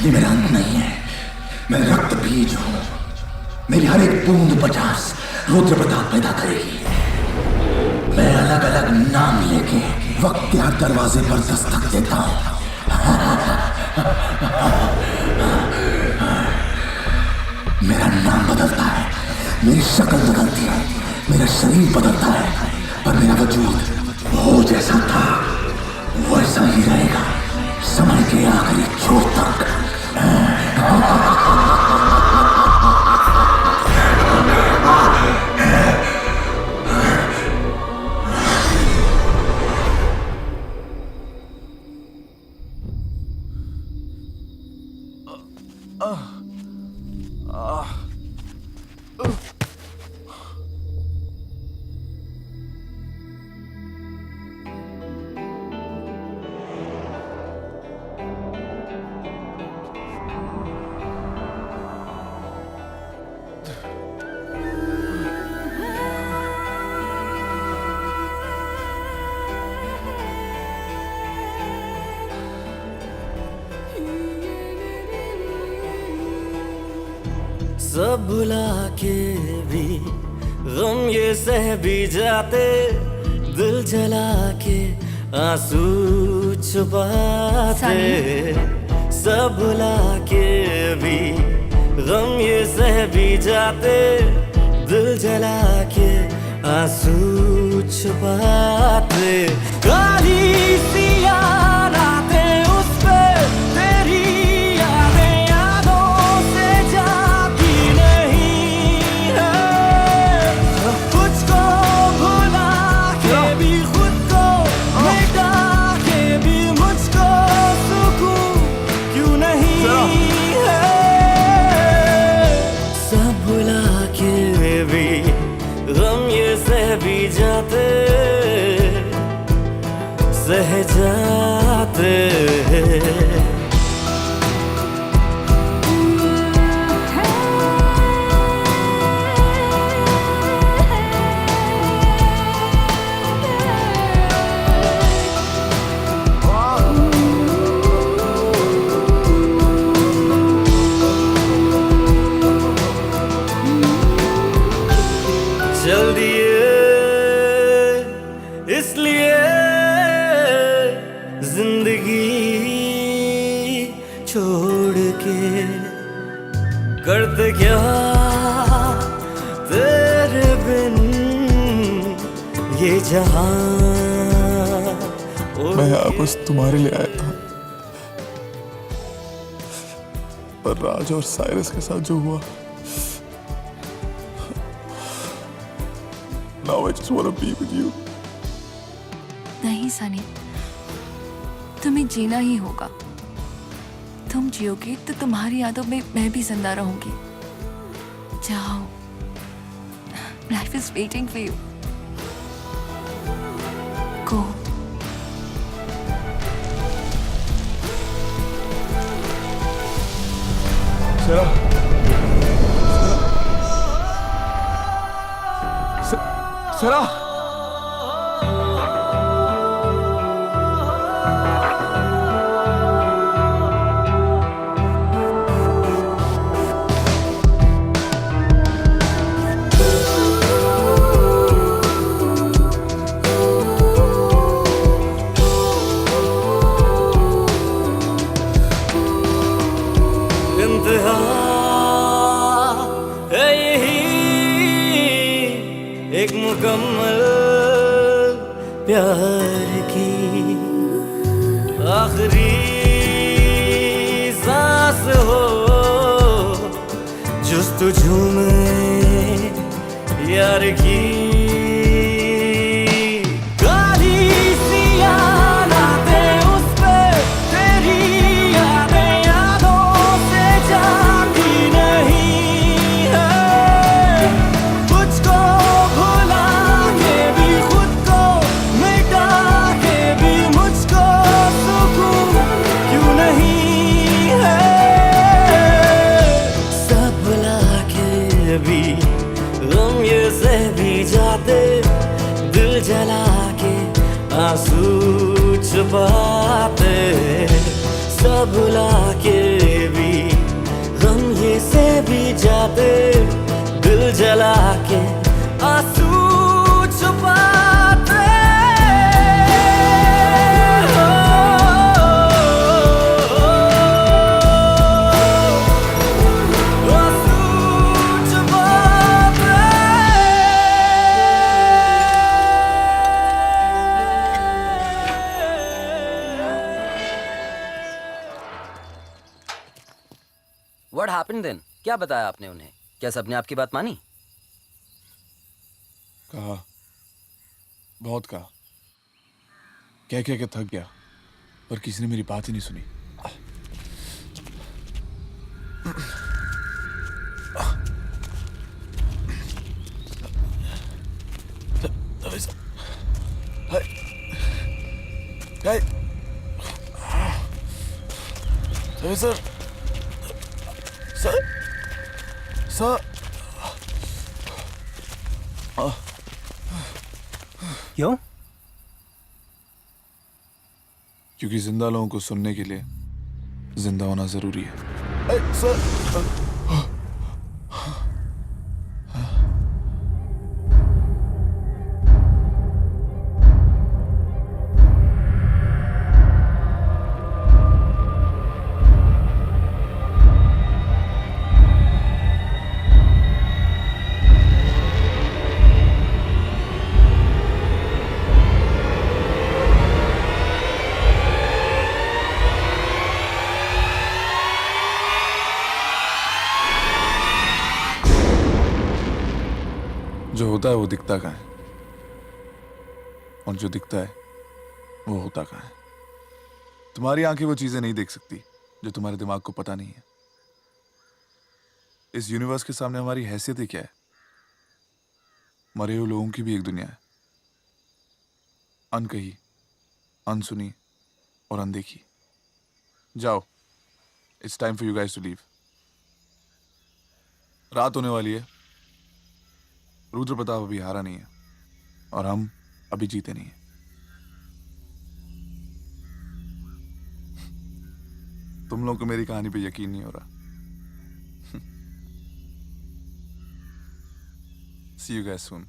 ये मेरा अंत नहीं है, मैं रक्त बीज हूं। मेरी हर एक बूंद 50 रुद्र प्रताप पैदा करेगी। मैं अलग अलग नाम लेके वक्त के हर दरवाजे पर दस्तक देता हूं। मेरा नाम बदलता है, मेरी शक्ल बदलती है, मेरा शरीर बदलता है, पर मेरा वजूद वो जैसा था वैसा ही रहेगा समय के आखिरी छोर तक। सब भुला के भी गम ये सह भी जाते, दिल जला के आंसू छुपाते। सब भुला के भी गम ये सह भी जाते, दिल जला के आंसू कुछ बातें काली सी रातें उस पे तेरी यादें यादों से जाती नहीं है कुछ को भुला के भी खुद को मिटा के भी मुझको सुकून क्यों नहीं है सब भुला के भी गम ये सह भी जाते सह जाते चल दिए इसलिए जिंदगी छोड़ के करते क्या तेरे बिन ये जहां मैं यहाँ बस तुम्हारे लिए आया था, पर राज और साइरस के साथ जो हुआ, now I just want to be with you. नहीं सनी, तुम्हें जीना ही होगा। तुम जियोगे तो तुम्हारी यादों में मैं भी जिंदा रहूंगी। जाओ, life is waiting for you. Go. Sarah, Sarah, इंतहा है यही एक मुकम्मल प्यार की आखिरी सांस हो जुस्तजू में यार की काली सी रातें उस पे तेरी यादें यादों से जाती नहीं है कुछ को भुला के भी खुद को मिटा के भी मुझको सुकून क्यों नहीं है सब भुला के भी गम ये सह भी जाते दिल जला के आंसू छुपाते सब भुला के भी गम ये सह भी जाते दिल जला के आंसू छुपाते What happened then? क्या बताया आपने उन्हें? क्या सबने आपकी बात मानी? कहा, बहुत कहा, कह के थक गया, पर किसी ने मेरी बात ही नहीं सुनी। सर, सर, सर, क्यों? क्योंकि जिंदा लोगों को सुनने के लिए जिंदा होना जरूरी है। सर, जो होता है वो दिखता कहाँ है, और जो दिखता है वो होता कहाँ है। तुम्हारी आंखें वो चीजें नहीं देख सकती जो तुम्हारे दिमाग को पता नहीं है। इस यूनिवर्स के सामने हमारी हैसियत ही क्या है? मरे हुए लोगों की भी एक दुनिया है, अनकही, अनसुनी और अनदेखी। जाओ, it's time for you guys to leave. रात होने वाली है, रुद्र प्रताप अभी हारा नहीं है और हम अभी जीते नहीं है। तुम लोगों को मेरी कहानी पे यकीन नहीं हो रहा। See you guys soon.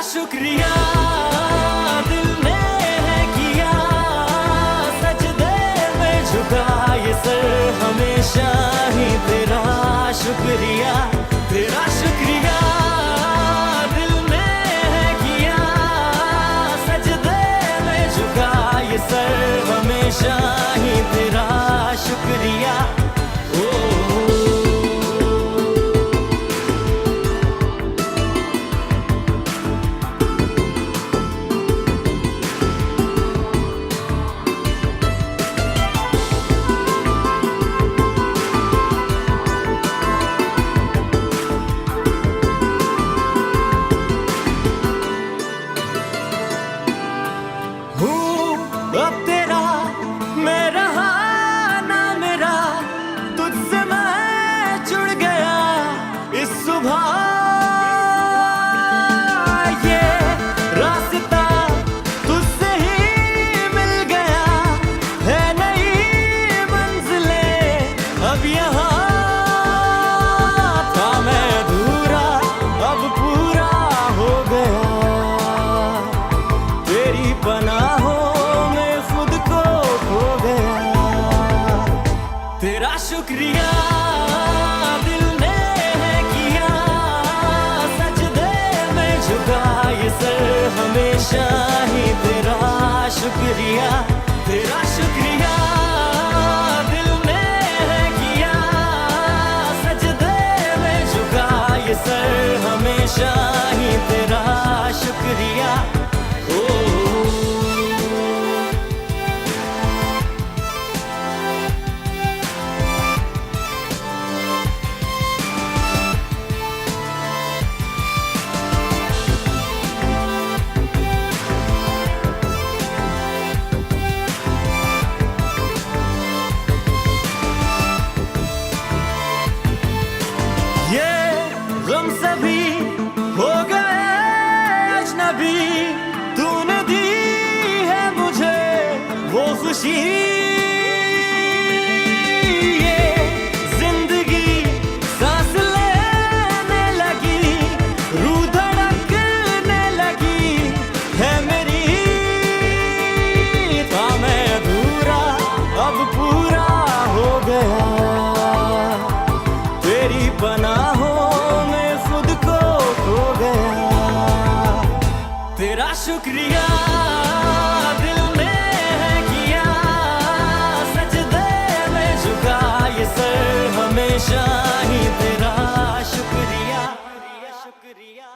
शुक्रिया दिल ने है किया, सजदे में झुका ये सर हमेशा ही तेरा शुक्रिया, तेरा शुक्रिया दिल ने है किया, सजदे में झुका ये सर हमेशा ही तेरा शुक्रिया। अब तेरा मैं रहा ना मेरा, तुझसे मैं जुड़ गया इस सुबह, ये रास्ता तुझसे ही मिल गया है, नई मंजिलें अब यहाँ, था मैं अधूरा अब पूरा हो गया, तेरी पनाहों तेरा शुक्रिया दिल ने है किया, सजदे में झुका ये सर हमेशा ही तेरा शुक्रिया, तेरा शुक्रिया दिल ने है किया, सजदे में झुका ये सर हमेशा ही तेरा शुक्रिया। ये गम सभी हो गए अजनबी, तूने दी है मुझे वो खुशी, ये जिंदगी सांस लेने लगी, रूह धड़कने शुक्रिया दिल ने है किया, सजदे में झुका ये सर हमेशा ही तेरा शुक्रिया शुक्रिया।